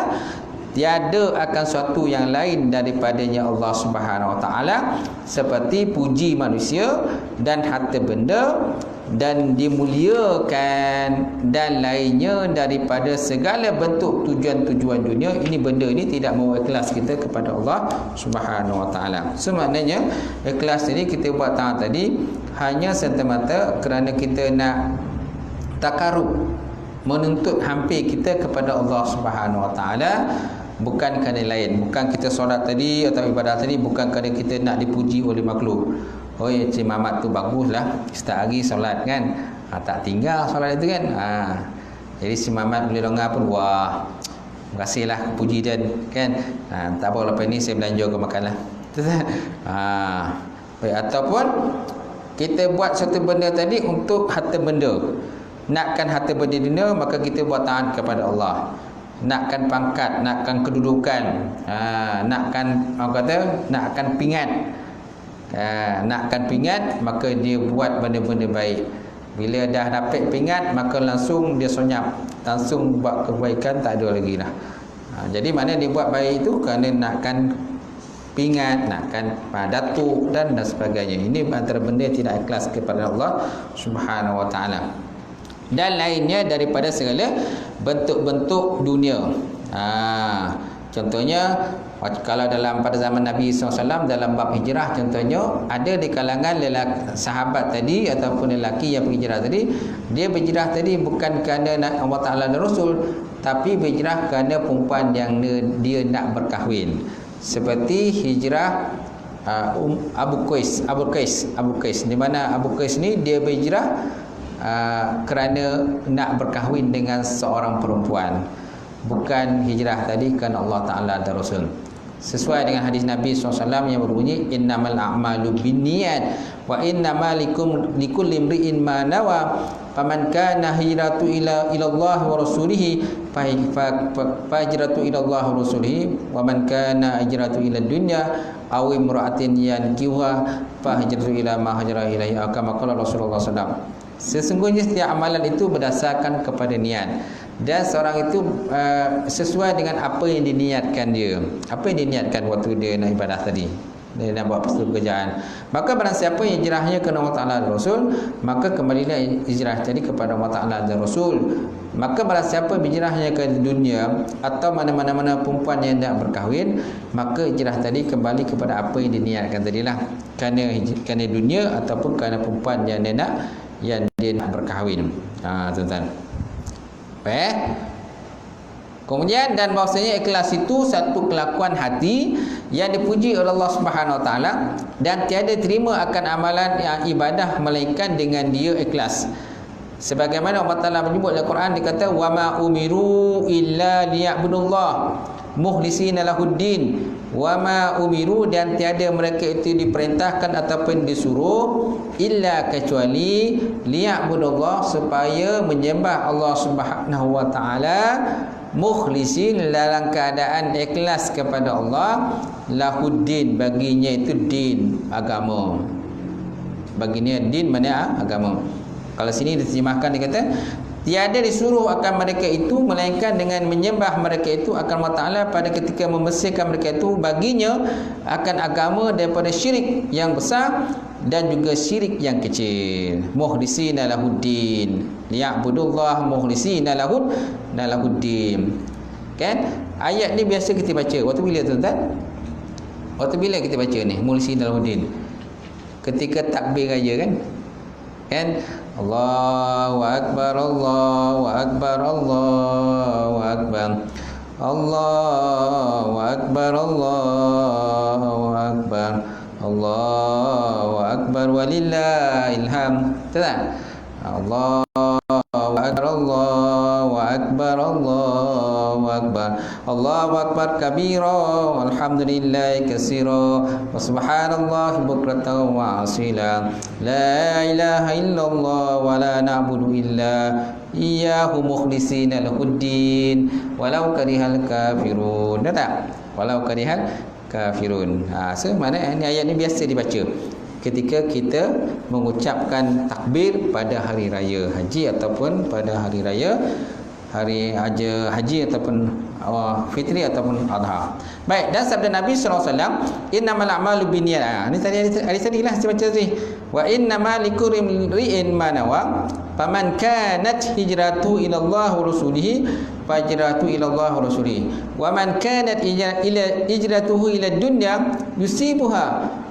Tiada akan suatu yang lain daripadanya Allah Subhanahu Wa Taala, seperti puji manusia dan harta benda dan dimuliakan dan lainnya daripada segala bentuk tujuan-tujuan dunia. Ini benda ini tidak mahu ikhlas kita kepada Allah Subhanahu Wa Taala. So maknanya ikhlas ini kita buat taat tadi hanya semata-mata kerana kita nak takarub, menuntut hampir kita kepada Allah Subhanahu Wa Taala, bukan kerana lain. Bukan kita solat tadi atau ibadah tadi bukan kerana kita nak dipuji oleh makhluk. Oh ya, Cik Mamat tu baguslah, setiap hari solat kan. Tak tinggal solat itu kan. Jadi si Mamat boleh dengar pun, wah, terima kasihlah puji dan kan. Tak apa, lepas ni saya belanja ke makanlah. Baik, ataupun kita buat satu benda tadi untuk harta benda. Nakkan harta benda dunia, maka kita buat taat kepada Allah. Nakkan pangkat, nakkan kedudukan, nakkan orang kata nakkan pingat, nakkan pingat, maka dia buat benda-benda baik. Bila dah dapat pingat, maka langsung dia senyap, langsung buat kebaikan, tak ada lagi dah. Jadi mana dia buat baik itu kerana nakkan pingat, nakkan datuk dan sebagainya. Ini antara benda yang tidak ikhlas kepada Allah Subhanahu Wa Taala. Dan lainnya daripada segala bentuk-bentuk dunia. Contohnya kalau pada zaman Nabi SAW dalam bab hijrah, contohnya ada di kalangan sahabat tadi ataupun lelaki yang berhijrah tadi, dia berhijrah tadi bukan kerana Allah Ta'ala dan Rasul, tapi berhijrah kerana perempuan yang dia nak berkahwin. Seperti hijrah Abu Qais, di mana Abu Qais ni dia berhijrah kerana nak berkahwin dengan seorang perempuan, bukan hijrah tadi kerana Allah Ta'ala dan Rasul. Sesuai dengan hadis Nabi SAW yang berbunyi innamal a'malu binniyat wa innamal likulli imri'in ma nawa faman kana hijratu ila Allah wa rasulihi fa hijratu ila Allah wa rasulihi wa man kana hijratu ila dunya aw imra'atin yankihuha fa hijratu ila ma hajara ilaihi, kama qala Rasulullah SAW. Sesungguhnya setiap amalan itu berdasarkan kepada niat, dan seorang itu sesuai dengan apa yang diniatkan dia. Apa yang diniatkan waktu dia nak ibadah tadi, dia nak buat satu pekerjaan. Maka barang siapa yang hijrahnya kepada Allah Ta'ala dan Rasul, maka kembalilah hijrah tadi kepada Allah Ta'ala dan Rasul. Maka barang siapa hijrahnya ke dunia atau mana-mana perempuan yang nak berkahwin, maka hijrah tadi kembali kepada apa yang diniatkan tadilah, kerana dunia ataupun kerana perempuan yang dia nak berkahwin. Tuan-tuan. Kemudian dan bahawasanya ikhlas itu satu kelakuan hati yang dipuji oleh Allah Subhanahu Wa Taala, dan tiada terima akan amalan yang ibadah melainkan dengan dia ikhlas. Sebagaimana Allah Taala menyebut dalam Quran, dia kata wa ma umiru illa liya'budullah mukhlisina lahuddin wa ma umiru, dan tiada mereka itu diperintahkan ataupun disuruh illa kecuali liya'budullah, supaya menyembah Allah Subhanahu Wa Taala mukhlisin, dalam keadaan ikhlas kepada Allah, lahuddin, baginya itu din, agama. Baginya din mana agama. Kalau sini diterjemahkan, dia kata tiada disuruh akan mereka itu melainkan dengan menyembah mereka itu akan Allah Ta'ala pada ketika membersihkan mereka itu baginya akan agama daripada syirik yang besar dan juga syirik yang kecil. Mukhlisina lahuddin, liya'budullah mukhlisina lahuddin. Kan? Ayat ni biasa kita baca waktu bila, tuan-tuan? Waktu bila kita baca ni mukhlisina lahuddin? Ketika takbir raya kan? Allahu akbar, Allahu akbar, Allahu akbar, Allahu akbar, Allahu akbar, Allahu akbar, walillahil hamd. Tak? Allahu akbar, Allahu akbar, Allahu akbar, Allahu akbar kabira, walhamdulillahi katsira, wa subhanallahi bukratan wa asila, la ilaha illallah wa la na'budu illa iyyahu mukhlishina lahuddin walau karihal kafirun. Dah tak? Walau karihal kafirun. So mana ni ayat ni biasa dibaca ketika kita mengucapkan takbir pada hari raya haji ataupun pada hari raya haji ataupun fitri ataupun adha. Baik, dan sabda Nabi SAW, innamal a'malu binniyat. Ini tadi lah saya baca tadi. Wa innamal likulli imri'in ma nawa. Faman kanat hijratu ila Allah wa rasulih fahijratu ila Allah wa rasulih. Wa man kanat hijratuhu ila dunya yusibuha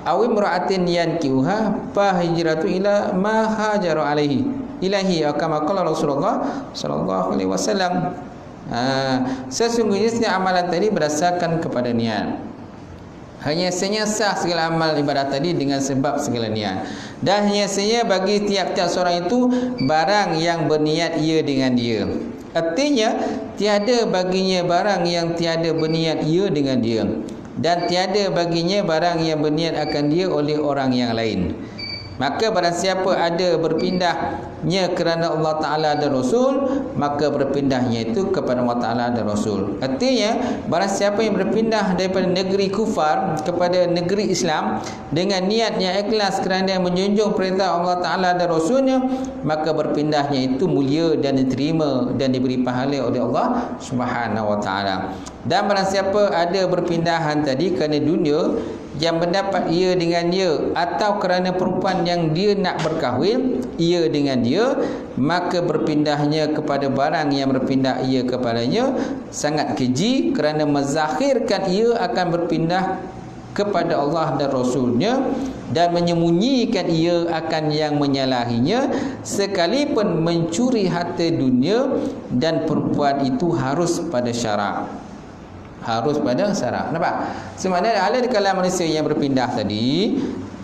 aw imra'atin yankihuha fahijratu ila ma hajara alaihi ilahi, atau kama qala Rasulullah sallallahu alaihi wasallam. Sesungguhnya amalan tadi berdasarkan kepada niat. Hanya sah segala amal ibadah tadi dengan sebab segala niat. Dan hanya bagi tiap-tiap seorang itu barang yang berniat ia dengan dia. Artinya tiada baginya barang yang tiada berniat ia dengan dia, dan tiada baginya barang yang berniat akan dia oleh orang yang lain. Maka barang siapa ada berpindahnya kerana Allah Ta'ala dan Rasul, maka berpindahnya itu kepada Allah Ta'ala dan Rasul. Artinya barang siapa yang berpindah daripada negeri kufar kepada negeri Islam dengan niat yang ikhlas kerana menjunjung perintah Allah Ta'ala dan Rasulnya, maka berpindahnya itu mulia dan diterima dan diberi pahala oleh Allah Subhanahu Wa Ta'ala. Dan barang siapa ada berpindahan tadi kerana dunia yang mendapat ia dengan dia, atau kerana perempuan yang dia nak berkahwin ia dengan dia, maka berpindahnya kepada barang yang berpindah ia kepadanya sangat keji, kerana menzakhirkan ia akan berpindah kepada Allah dan Rasulnya dan menyembunyikan ia akan yang menyalahinya, sekalipun mencuri harta dunia, dan perempuan itu harus pada syarak. Harus pada syarat. Nampak? Sebenarnya ada di kalangan manusia yang berpindah tadi,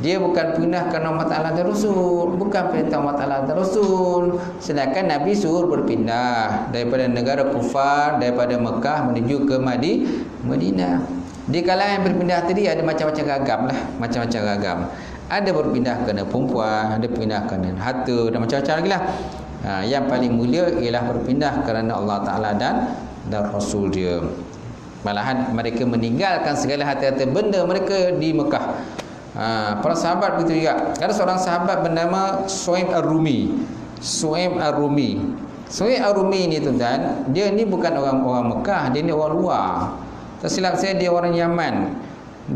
dia bukan pindah kerana Allah Ta'ala dan Rasul, bukan perintah Allah Ta'ala dan Rasul. Sedangkan Nabi suruh berpindah daripada negara kufar, daripada Mekah menuju ke Madinah. Di kalangan yang berpindah tadi ada macam-macam ragam lah, macam-macam ragam. Ada berpindah kerana perempuan, ada berpindah kerana harta, dan macam-macam lagi lah. Yang paling mulia ialah berpindah kerana Allah Ta'ala dan Rasul dia. Malahan mereka meninggalkan segala harta-harta benda mereka di Mekah. Para sahabat begitu juga. Ada seorang sahabat bernama Suhaib Ar-Rumi. Suhaib Ar-Rumi ni tuan-tuan, dia ni bukan orang Mekah, dia ni orang luar. Tak silap saya, dia orang Yaman.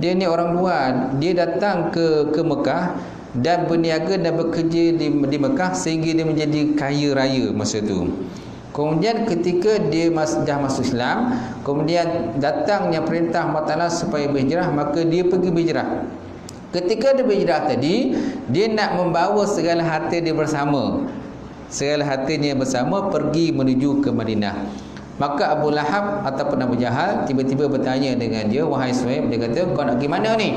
Dia ni orang luar. Dia datang ke Mekah dan berniaga dan bekerja di Mekah sehingga dia menjadi kaya raya masa tu. Kemudian ketika dia dah masuk Islam, kemudian datangnya perintah Allah Ta'ala supaya berhijrah, maka dia pergi berhijrah. Ketika dia berhijrah tadi, dia nak membawa segala harta dia bersama. Segala hartanya bersama pergi menuju ke Madinah. Maka Abu Lahab ataupun Abu Jahal tiba-tiba bertanya dengan dia, wahai Suhaib, dia kata, kau nak pergi mana ni?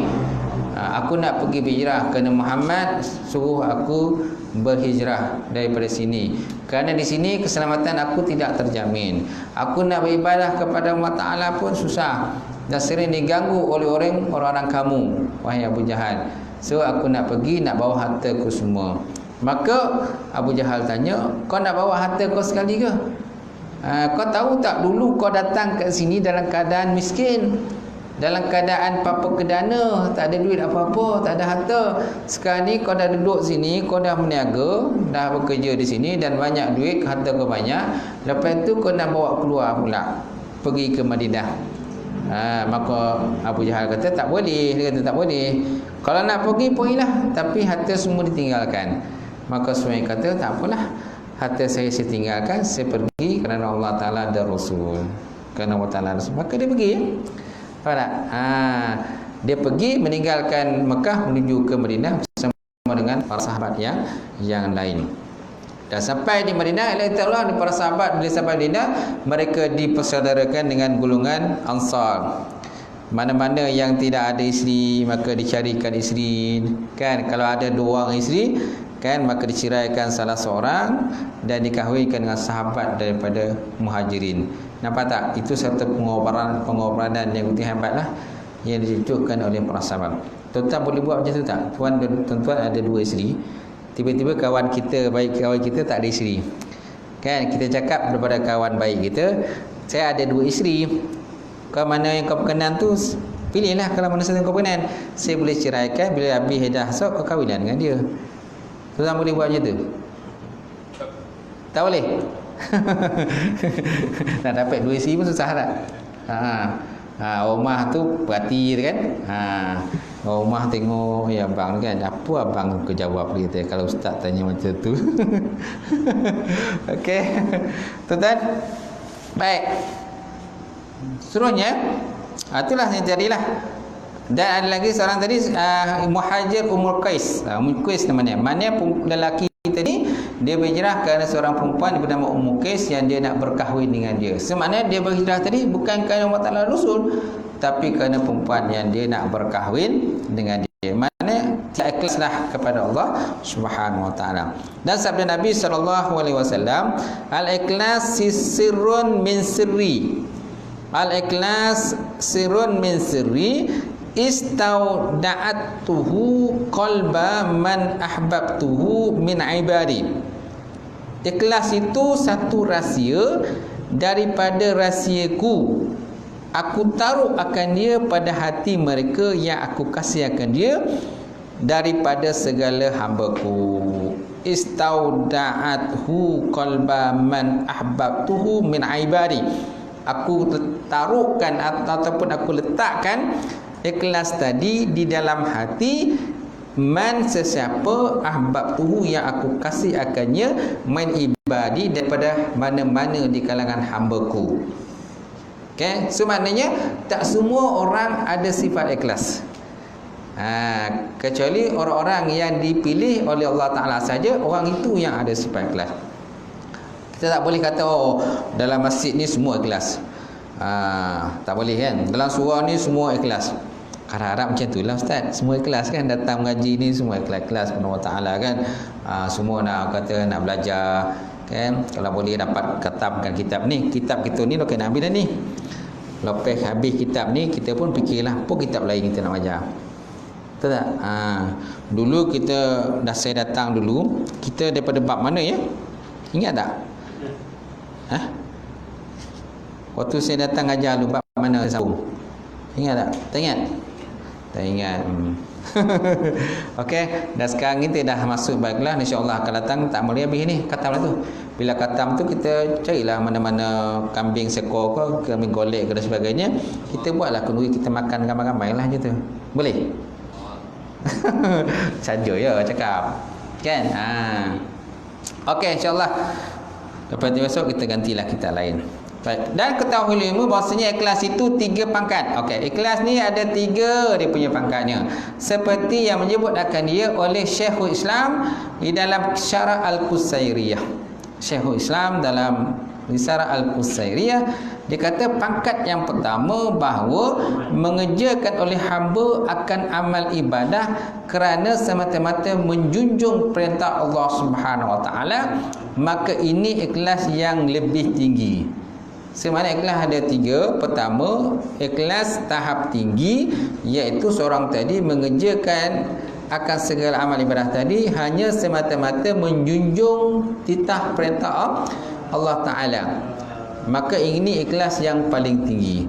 Aku nak pergi berhijrah kerana Muhammad suruh aku berhijrah daripada sini. Kerana di sini keselamatan aku tidak terjamin. Aku nak beribadah kepada Allah Ta'ala pun susah dan sering diganggu oleh orang-orang kamu, wahai Abu Jahal. So aku nak pergi, nak bawa harta ku semua. Maka Abu Jahal tanya, kau nak bawa harta kau sekali ke? Kau tahu tak, dulu kau datang ke sini dalam keadaan miskin, dalam keadaan papa kedana, tak ada duit apa-apa, tak ada harta. Sekarang ni kau dah duduk sini, kau dah berniaga, dah bekerja di sini dan banyak duit, harta kau banyak. Lepas tu kau nak bawa keluar pula, pergi ke Madinah. Maka Abu Jahal kata tak boleh. Dia kata tak boleh. Kalau nak pergilah, tapi harta semua ditinggalkan. Maka Suhaib kata tak apalah, harta saya tinggalkan, saya pergi kerana Allah Ta'ala dan Rasul. Kerana Allah Ta'ala dan Rasul. Maka dia pergi. Faham tak? Dia pergi meninggalkan Mekah menuju ke Madinah bersama dengan para sahabat yang lain. Dan sampai di Madinah, Allah di para sahabat bila sampai Madinah, mereka dipersaudarakan dengan golongan Ansar. Mana-mana yang tidak ada isteri, maka dicarikan isteri, kan? Kalau ada 2 orang isteri, kan, maka diceraikan salah seorang dan dikahwinkan dengan sahabat daripada Muhajirin. Nampak tak? Itu satu pengorbanan yang begitu hebatlah yang ditunjukkan oleh para sahabat. Tuan-tuan boleh buat macam tu tak? Tuan-tuan ada 2 isteri, tiba-tiba kawan kita, baik kawan kita tak ada isteri, kan? Kita cakap daripada kawan baik kita, saya ada 2 isteri, kau mana yang kau berkenan tu pilihlah. Kalau mana satu kau berkenan, saya boleh ceraikan. Bila habis hadah asal, kau kahwinlah dengan dia. Tuan boleh buat macam tu? Tak boleh? Nak dapat 2 isteri pun susah tak? Rumah tu perhati kan? Rumah tengok, ya abang kan, apa abang ke jawab dia kalau ustaz tanya macam tu. Okey. Tuan-tuan, baik. Seterusnya, itulah yang jadilah. Dan ada lagi seorang tadi, Muhajir Ummul Qais. Ummul Qais namanya. Mana lelaki tadi dia berhijrah kerana seorang perempuan bernama Ummul Qais yang dia nak berkahwin dengan dia. Semaknanya dia berhijrah tadi bukan kerana Allah Ta'ala Rasul, tapi kerana perempuan yang dia nak berkahwin dengan dia. Maknanya tidak ikhlaslah kepada Allah Subhanahu Wa Ta'ala. Dan sabda Nabi SAW, al-ikhlas sirrun min sirri. Al-ikhlas sirrun min sirri, istauda'atuhu qalba man ahbabtuhu min ibadi. Ikhlas itu satu rahsia daripada rahsiaku. Aku taruh akan dia pada hati mereka yang aku kasih akan dia daripada segala hambaku. Istauda'atuhu qalba man ahbabtuhu min ibadi. Aku taruhkan ataupun aku letakkan ikhlas tadi di dalam hati man sesiapa ahbabtuhu yang aku kasih akannya min ibadi daripada mana-mana di kalangan hambaku. Okey, so maknanya tak semua orang ada sifat ikhlas. Kecuali orang-orang yang dipilih oleh Allah Ta'ala saja, orang itu yang ada sifat ikhlas. Kita tak boleh kata dalam masjid ni semua ikhlas. Tak boleh kan? Dalam surau ni semua ikhlas. Harap-harap macam tu lah ustaz. Semua ikhlas kan? Datang mengaji ni semua ikhlas kepada Allah Ta'ala kan? Semua nak kata nak belajar kan? Kalau boleh dapat khatamkan kitab ni. Kitab kita ni nak Nabi dah ni. Lepas habis kitab ni, kita pun fikirlah apa kitab lain kita nak belajar. Betul tak? Dulu kita saya datang dulu, kita daripada bab mana ya? Ingat tak? Waktu saya datang ajar lu bab mana sambung? Ingat tak? Tak ingat? Tak ingat. Okey, dan sekarang ni dah masuk baiklah, insya-Allah akan datang tak boleh habis ni khatam tu. Bila khatam tu kita carilah mana-mana kambing sekor ke, kambing golek ke dan sebagainya. Kita buatlah kenduri, kita makan ramai-ramailah je tu. Boleh? Saja ya cakap. Kan? Okey, insya-Allah. Lepas tu besok kita gantilah kitab lain. Baik. Dan ketahui ilmu bahasanya ikhlas itu 3 pangkat. Okey, ikhlas ni ada 3 dia punya pangkatnya. Seperti yang menyebut akan dia oleh Syekhul Islam di dalam Syarah Al-Qusairiyah. Syekhul Islam dalam Syarah Al-Qusairiyah dia kata pangkat yang pertama bahawa mengerjakan oleh hamba akan amal ibadah kerana semata-mata menjunjung perintah Allah Subhanahu Wa Taala, maka ini ikhlas yang lebih tinggi. Sebenarnya ikhlas ada 3. Pertama, ikhlas tahap tinggi, iaitu seorang tadi mengerjakan akan segala amal ibadah tadi hanya semata-mata menjunjung titah perintah Allah Ta'ala. Maka ini ikhlas yang paling tinggi.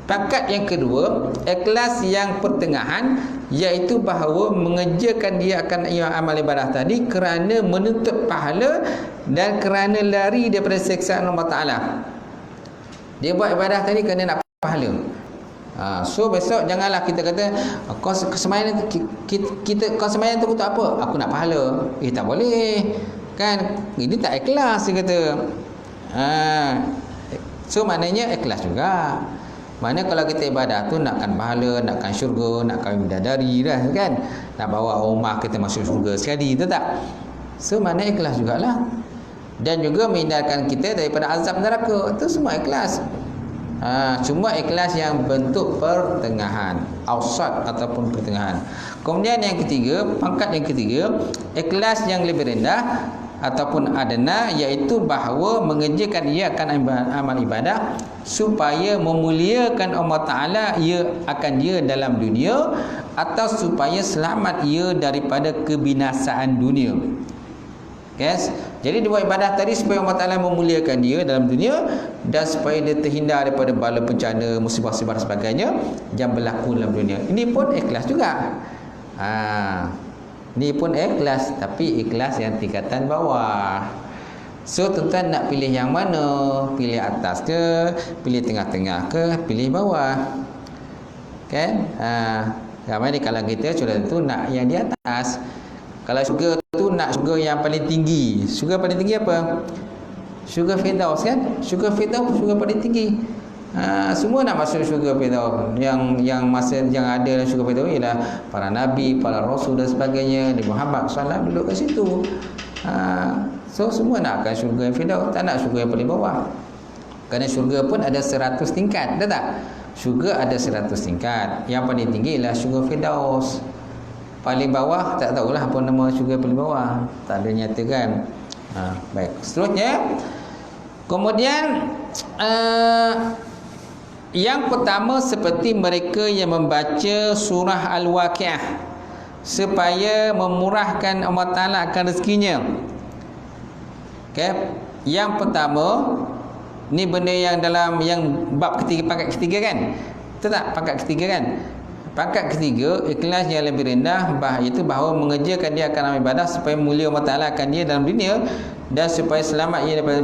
Pangkat yang kedua, ikhlas yang pertengahan, iaitu bahawa mengerjakan dia akan amal ibadah tadi kerana menuntut pahala dan kerana lari daripada siksaan Allah Ta'ala. Dia buat ibadah tadi kerana nak pahala. So besok janganlah kita kata kau sembahyang kau sembahyang tu untuk apa? Aku nak pahala. Tak boleh. Kan ini tak ikhlas dia kata. So maknanya ikhlas juga. Maknanya kalau kita ibadah tu nakkan pahala, nakkan syurga, nak kahwin bidadari dah kan. Nak bawa rumah kita masuk syurga sekali, betul tak? So mana ikhlas jugalah. Dan juga menghindarkan kita daripada azab neraka. Itu semua ikhlas. Cuma ikhlas yang bentuk pertengahan, ausat ataupun pertengahan. Kemudian yang ketiga, pangkat yang ketiga, ikhlas yang lebih rendah ataupun adna, iaitu bahawa mengerjakan ia akan amal ibadah supaya memuliakan Allah Ta'ala ia akan dia dalam dunia, atau supaya selamat ia daripada kebinasaan dunia. Yes. Jadi dia buat ibadah tadi supaya Allah Ta'ala memuliakan dia dalam dunia, dan supaya dia terhindar daripada bala bencana, musibah-musibah dan sebagainya yang berlaku dalam dunia. Ini pun ikhlas juga. Ini pun ikhlas, tapi ikhlas yang tingkatan bawah. So tuan-tuan nak pilih yang mana? Pilih atas ke, pilih tengah-tengah ke, pilih bawah. Kan? Ramai di kalangan kita sudah tentu nak yang di atas. Kalau syurga tu nak syurga yang paling tinggi. Syurga paling tinggi apa? Syurga Firdaus kan? Syurga Firdaus, syurga paling tinggi. Semua nak masuk syurga Firdaus. Yang masa yang ada dalam syurga Firdaus ialah para nabi, para rasul dan sebagainya. Nabi Muhammad SAW duduk kat situ. So semua nak akan syurga Firdaus, tak nak syurga yang paling bawah. Kerana syurga pun ada 100 tingkat, betul tak? Syurga ada 100 tingkat. Yang paling tinggi ialah syurga Firdaus. Paling bawah tak tahulah apa nama syurga paling bawah, tak ada nyatakan. Baik, seterusnya. Kemudian yang pertama, seperti mereka yang membaca surah Al-Waqiah supaya memurahkan Allah Ta'ala akan rezekinya. Okay. Yang pertama ni benda yang dalam yang bab ketiga, pangkat ketiga kan? Betul tak? Pangkat ketiga kan? Pangkat ketiga, ikhlas yang lebih rendah, iaitu bahawa mengerjakan dia akan amal ibadah supaya mulia Allah Ta'ala akan dia dalam dunia, dan supaya selamat ia daripada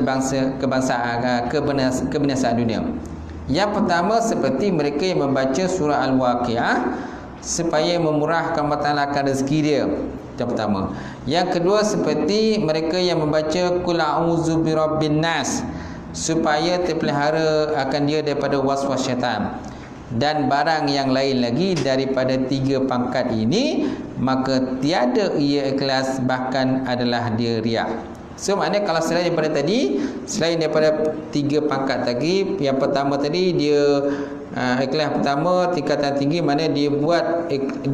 kebinasaan dunia. Yang pertama, seperti mereka yang membaca surah Al-Waqiah supaya memurahkan Allah Ta'ala akan rezeki dia. Yang pertama. Yang kedua, seperti mereka yang membaca Qul a'udzu birabbin nas supaya terpelihara akan dia daripada waswas syaitan. Dan barang yang lain lagi daripada tiga pangkat ini, maka tiada ia ikhlas, bahkan adalah dia riak. So maknanya kalau selain daripada tadi, selain daripada tiga pangkat tadi, yang pertama tadi dia ikhlas pertama tingkatan tinggi, mana dia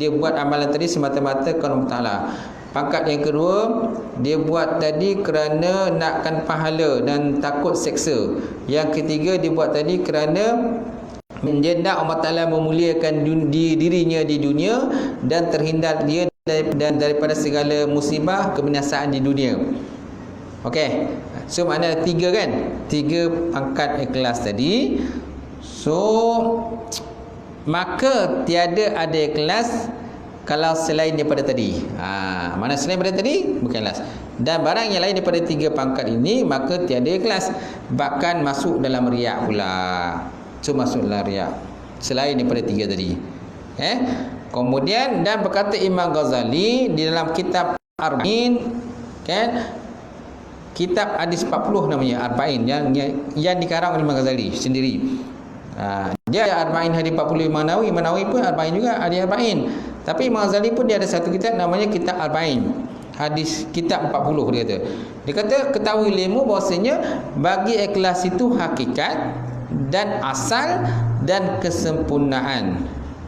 buat amalan tadi semata-mata kerana Allah Ta'ala. Pangkat yang kedua, dia buat tadi kerana nakkan pahala dan takut seksa. Yang ketiga, dia buat tadi kerana menjendak Allah Ta'ala memuliakan dirinya di dunia dan terhindar dia daripada segala musibah kebinasaan di dunia. Okey. So makna tiga kan? Tiga pangkat ikhlas tadi. So maka tiada ada ikhlas kalau selain daripada tadi. Mana selain daripada tadi bukan ikhlas. Dan barang yang lain daripada tiga pangkat ini, maka tiada ikhlas, bahkan masuk dalam riak pula. So masuklah riak selain daripada tiga tadi. Kemudian dan berkata Imam Ghazali di dalam kitab Arba'in, kan, kitab hadis 40 namanya Arba'in, yang dikarang oleh Imam Ghazali sendiri. Dia ada Arba'in hadis 40 Manawi pun Arba'in juga ada Arba'in. Tapi Imam Ghazali pun dia ada satu kitab namanya kitab Arba'in, hadis kitab 40 dia kata. Dia kata ketahui ilmu bahwasanya bagi ikhlas itu hakikat dan asal dan kesempurnaan.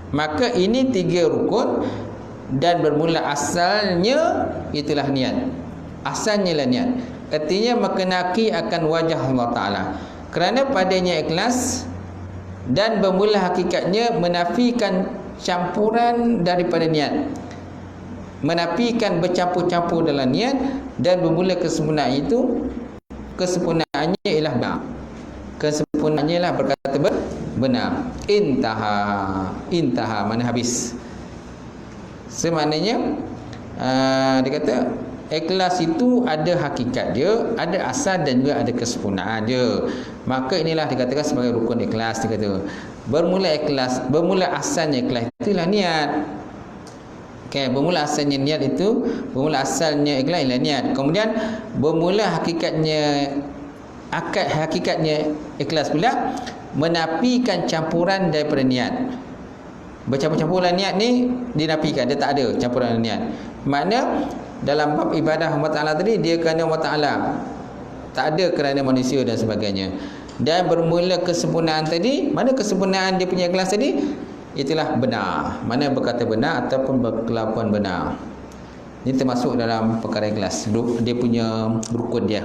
Maka ini tiga rukun, dan bermula asalnya itulah niat. Asalnya lah niat. Artinya mengenaki akan wajah Allah Ta'ala. Kerana padanya ikhlas, dan bermula hakikatnya menafikan campuran daripada niat, menafikan bercampur-campur dalam niat, dan bermula kesempurnaan itu, kesempurnaannya ialah benar. Kesempurnaannya lah berkata benar. Intaha mana habis. Semaknanya dia kata ikhlas itu ada hakikat dia, ada asal dan juga ada kesempurnaan dia. Maka inilah dikatakan sebagai rukun ikhlas. Dia kata bermula ikhlas, bermula asalnya ikhlas itulah niat. Okay, bermula asalnya niat itu, bermula asalnya ikhlas ialah niat. Kemudian bermula hakikatnya ikhlas pula menafikan campuran daripada niat. Bercampur-campur niat ni dinafikan, dia tak ada campuran niat. Makna dalam bab ibadah Allah Ta'ala tadi, dia kerana Allah Ta'ala, tak ada kerana manusia dan sebagainya. Dan bermula kesempurnaan tadi, mana kesempurnaan dia punya ikhlas tadi? Itulah benar. Mana berkata benar ataupun berkelakuan benar. Ini termasuk dalam perkara ikhlas, dia punya rukun dia.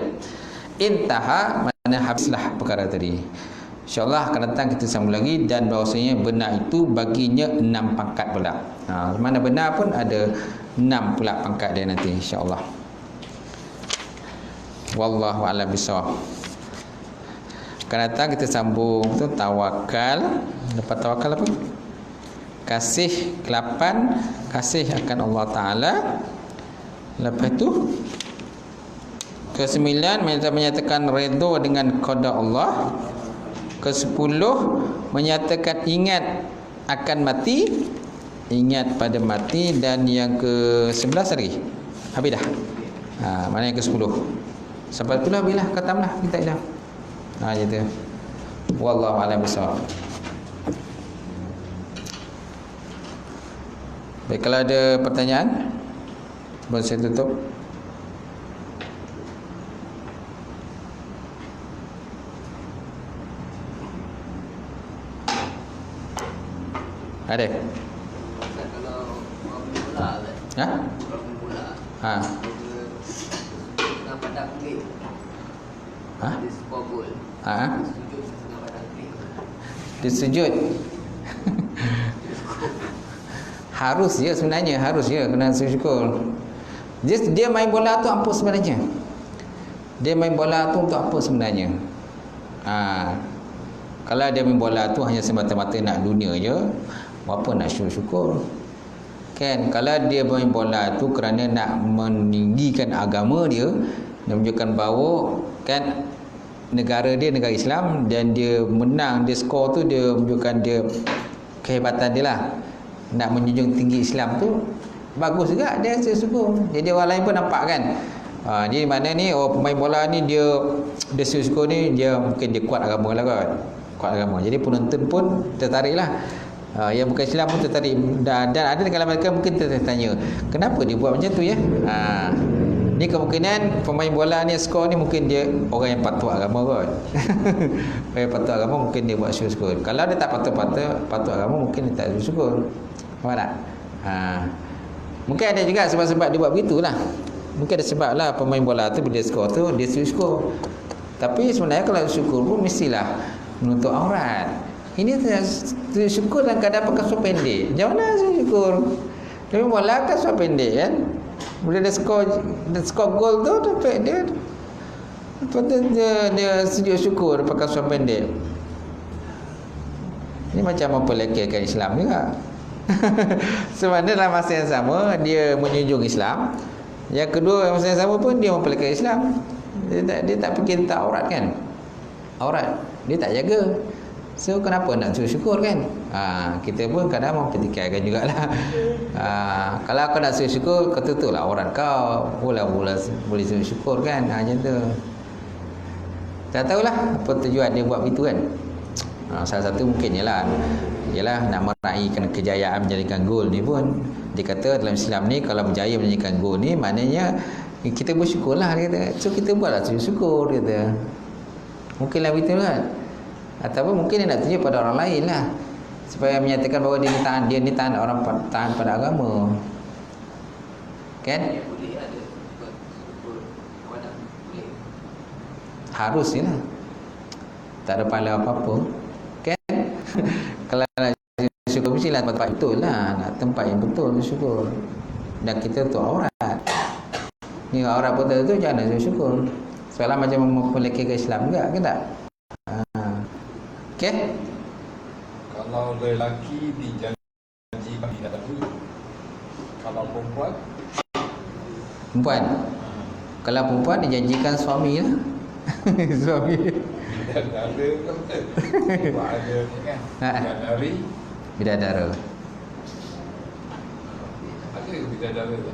Intaha, mana habislah perkara tadi. InsyaAllah akan datang kita sambung lagi. Dan bahawasanya benar itu baginya 6 pangkat pula. Mana benar pun ada 6 pula pangkat dia nanti, insyaAllah. Wallahu a'lam bishawab. Akan datang kita sambung tu tawakal. Lepas tawakal apa? Kasih, 8 kasih akan Allah Ta'ala. Lepas tu ke-9 menyatakan redha dengan qada Allah. Ke-10 menyatakan ingat akan mati, ingat pada mati. Dan yang ke-11 lagi habis dah. Mana yang ke-10? Sampai itulah bila khatamlah kita dah. Gitu. Wallahu a'lam bishawab. Baik, kalau ada pertanyaan boleh saya tutup. Ada? Kalau orang bola kan? Orang bola. Tengah padang klik. Dia skor gol. Sujud tengah padang klik. Dia sujud. Harus je sebenarnya, harus je kena syukur. Dia main bola tu apa sebenarnya? Dia main bola tu untuk apa sebenarnya? Kalau dia main bola tu hanya semata-mata nak dunia je, apa nak syukur? Kan? Kalau dia main bola tu kerana nak meninggikan agama dia, nak menunjukkan bahawa kan negara dia negara Islam, dan dia menang, dia skor tu dia menunjukkan dia kehebatan dia lah. Nak menjunjung tinggi Islam tu bagus juga, dia syukur. Jadi orang lain pun nampak kan. Jadi mana ni pemain bola ni dia syukur ni, dia mungkin dia kuat agama lah kan. Kuat agama. Jadi penonton pun tertarik lah. Yang bukan Islam pun tertarik. Dan ada dalam mereka mungkin tertanya, kenapa dia buat macam tu ya? Ni kemungkinan pemain bola ni skor ni mungkin dia orang yang patuh agama kot. Orang yang patuh agama mungkin dia buat syukur. Kalau dia tak patuh agama, mungkin dia tak syukur. Faham tak? Mungkin ada juga sebab-sebab dia buat begitulah. Mungkin ada sebab lah pemain bola tu bila skor tu dia syukur. Tapi sebenarnya kalau syukur pun mestilah menutup aurat. Ini syukur dalam keadaan pakai seluar pendek. Macam mana syukur? Dia bola kan seluar pendek kan. Bila dia skor gol tu dia sujud syukur pakai seluar pendek. Ini macam mempelekehkan Islam juga. Sebenarnya dalam masa yang sama dia menjunjung Islam. Yang kedua masa yang sama pun dia mempelekehkan Islam. Dia tak fikir tentang aurat kan. Aurat dia tak jaga. So kenapa nak syukur kan? Kita pun kadang mempertikaikan jugalah. Kalau kau nak syukur, kau tutuplah aurat kau. Boleh syukur kan? Macam tu. Tak tahulah apa tujuan dia buat begitu kan. Salah satu mungkin ialah nak meraihkan kejayaan menjadikan gol ni pun. Dia kata dalam Islam ni kalau berjaya menjadikan gol ni, maknanya kita bersyukurlah, dia kata. So kita buatlah syukur, dia kata. Mungkinlah begitu kan. Ataupun mungkin dia nak tunjuk pada orang lain lah, supaya menyatakan bahawa dia ni tahan orang, tahan pada agama. Kan? Harus je lah. Tak ada pahala apa-apa. Kan? Kalau nak syukur mestilah tempat betul lah. Nak tempat yang betul syukur. Dan kita tu aurat. Ni aurat betul tu jangan syukur. Soalan macam memperlekehkan Islam juga, kan tak? Okay? Kalau lelaki dijanjikan bidadari, kalau perempuan? Kalau perempuan dijanjikan suami lah. Suami. Bidadara kan betul. Ada ni kan. Bidadara. Ada bidadara tu.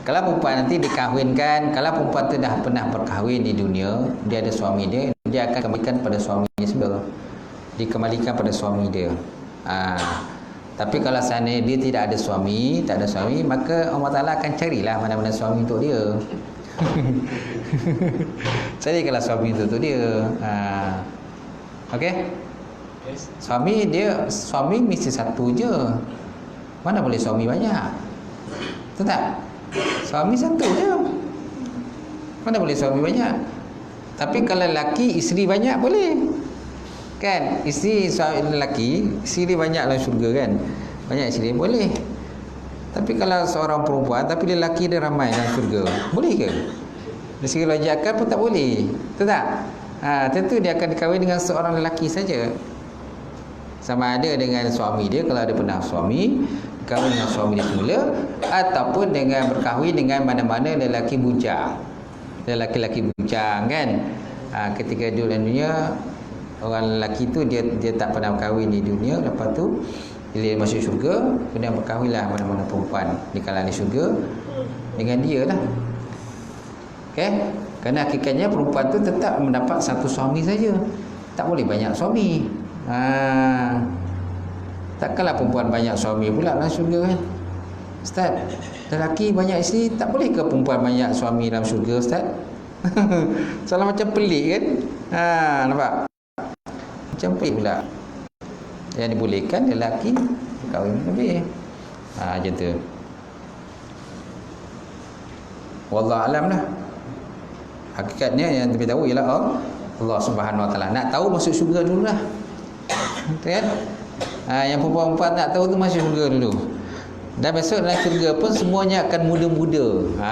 Kalau perempuan nanti dikahwinkan, kalau perempuan tu dah pernah berkahwin di dunia, dia ada suami dia akan kembalikan pada suaminya semula. Dikembalikan pada suami dia. Tapi kalau seandainya dia tak ada suami, maka Allah Ta'ala akan carilah mana-mana suami untuk dia. Carikanlah suami untuk dia. Okey? Yes. Suami mesti satu je. Mana boleh suami banyak? Betul tak? Suami satu je. Mana boleh suami banyak? Tapi kalau lelaki, isteri banyak boleh. Kan? Lelaki, isteri banyak dalam syurga kan? Banyak isteri boleh. Tapi kalau seorang perempuan tapi lelaki dia ramai dalam syurga, boleh ke? Dari segi logik akal pun tak boleh. Betul tak? Tentu dia akan dikahwin dengan seorang lelaki saja. Sama ada dengan suami dia, kalau ada pernah suami, kahwin dengan suami dia semula, ataupun dengan berkahwin dengan mana-mana lelaki bujang. Lelaki-lelaki bujang kan? Ketika dia dalam dunia, orang lelaki tu dia tak pernah berkahwin di dunia, lepas tu bila dia masuk syurga, kemudian berkahwinlah mana-mana perempuan di kalangan syurga dengan dia lah. Okey? Kerana hakikatnya perempuan tu tetap mendapat satu suami saja. Tak boleh banyak suami. Takkanlah perempuan banyak suami pula dalam syurga kan? Ustaz, lelaki banyak isteri, tak boleh ke perempuan banyak suami dalam syurga Ustaz? Salah macam pelik kan? Nampak? Macam pelik pula. Yang dibolehkan lelaki kahwin lebih. Macam tu. Wallahu alam lah. Hakikatnya yang lebih tahu ialah Allah Subhanahu Wa Taala. Nak tahu masuk syurga dululah. Betul kan? Yang perempuan nak tahu tu masuk syurga dulu. Dan besok dalam syurga pun semuanya akan muda-muda.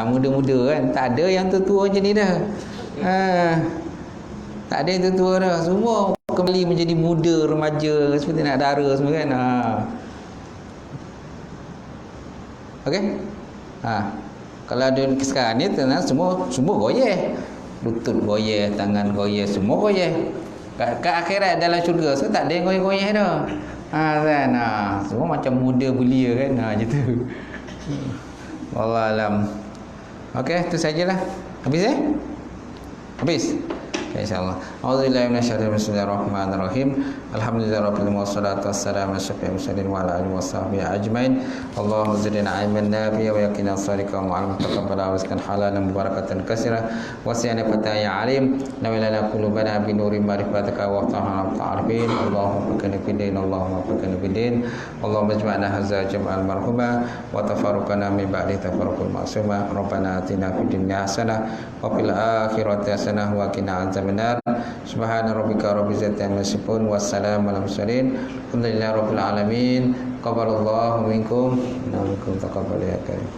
Muda-muda kan. Tak ada yang tua macam ni dah. Tak ada yang tua dah. Semua kembali menjadi muda, remaja, seperti nak dara semua kan. Okey? Kalau ada sekarang ni tenang, semua goyeh. Lutut goyeh, tangan goyeh, semua goyeh. Kat akhirat dalam syurga so tak ada yang goyeh-goyeh dah. Kan. Semua macam muda belia kan. Macam tu. Wallahualam. Okey, itu sajalah. Habis Habis. Okay, insyaAllah. A'udzubillahi minasyaitonir rajim. Bismillahirrahmanirrahim. Alhamdulillahirabbil alamin wassalatu wassalamu ala asyrafil mursalin wa ala alihi washabbihi ajmain. Allahumma zidna ilman nafi'a wa yaqina shadiqan wa 'ilman taqabbala wa rizqan halalan mubarakatan katsira wa siyana fatan ya alim. Nawilana qulubana bi nuri ma'rifatika wa ta'ala ta'arifin. Allahumma fakana bidin, Allahumma fakana bidin. Allahumma ijma'na hadza jam'al marhuma wa tafarruqana min ba'di tafarruqul ma'suma. Rabbana atina fid dunya hasanah wa fil akhirati hasanah wa qina benar. Subhana rabbika rabbil izzati amma yasifun wassalamu alal mursalin alhamdulillahi rabbil alamin. Qabalallahu minkum wa minkum taqabbal ya karim.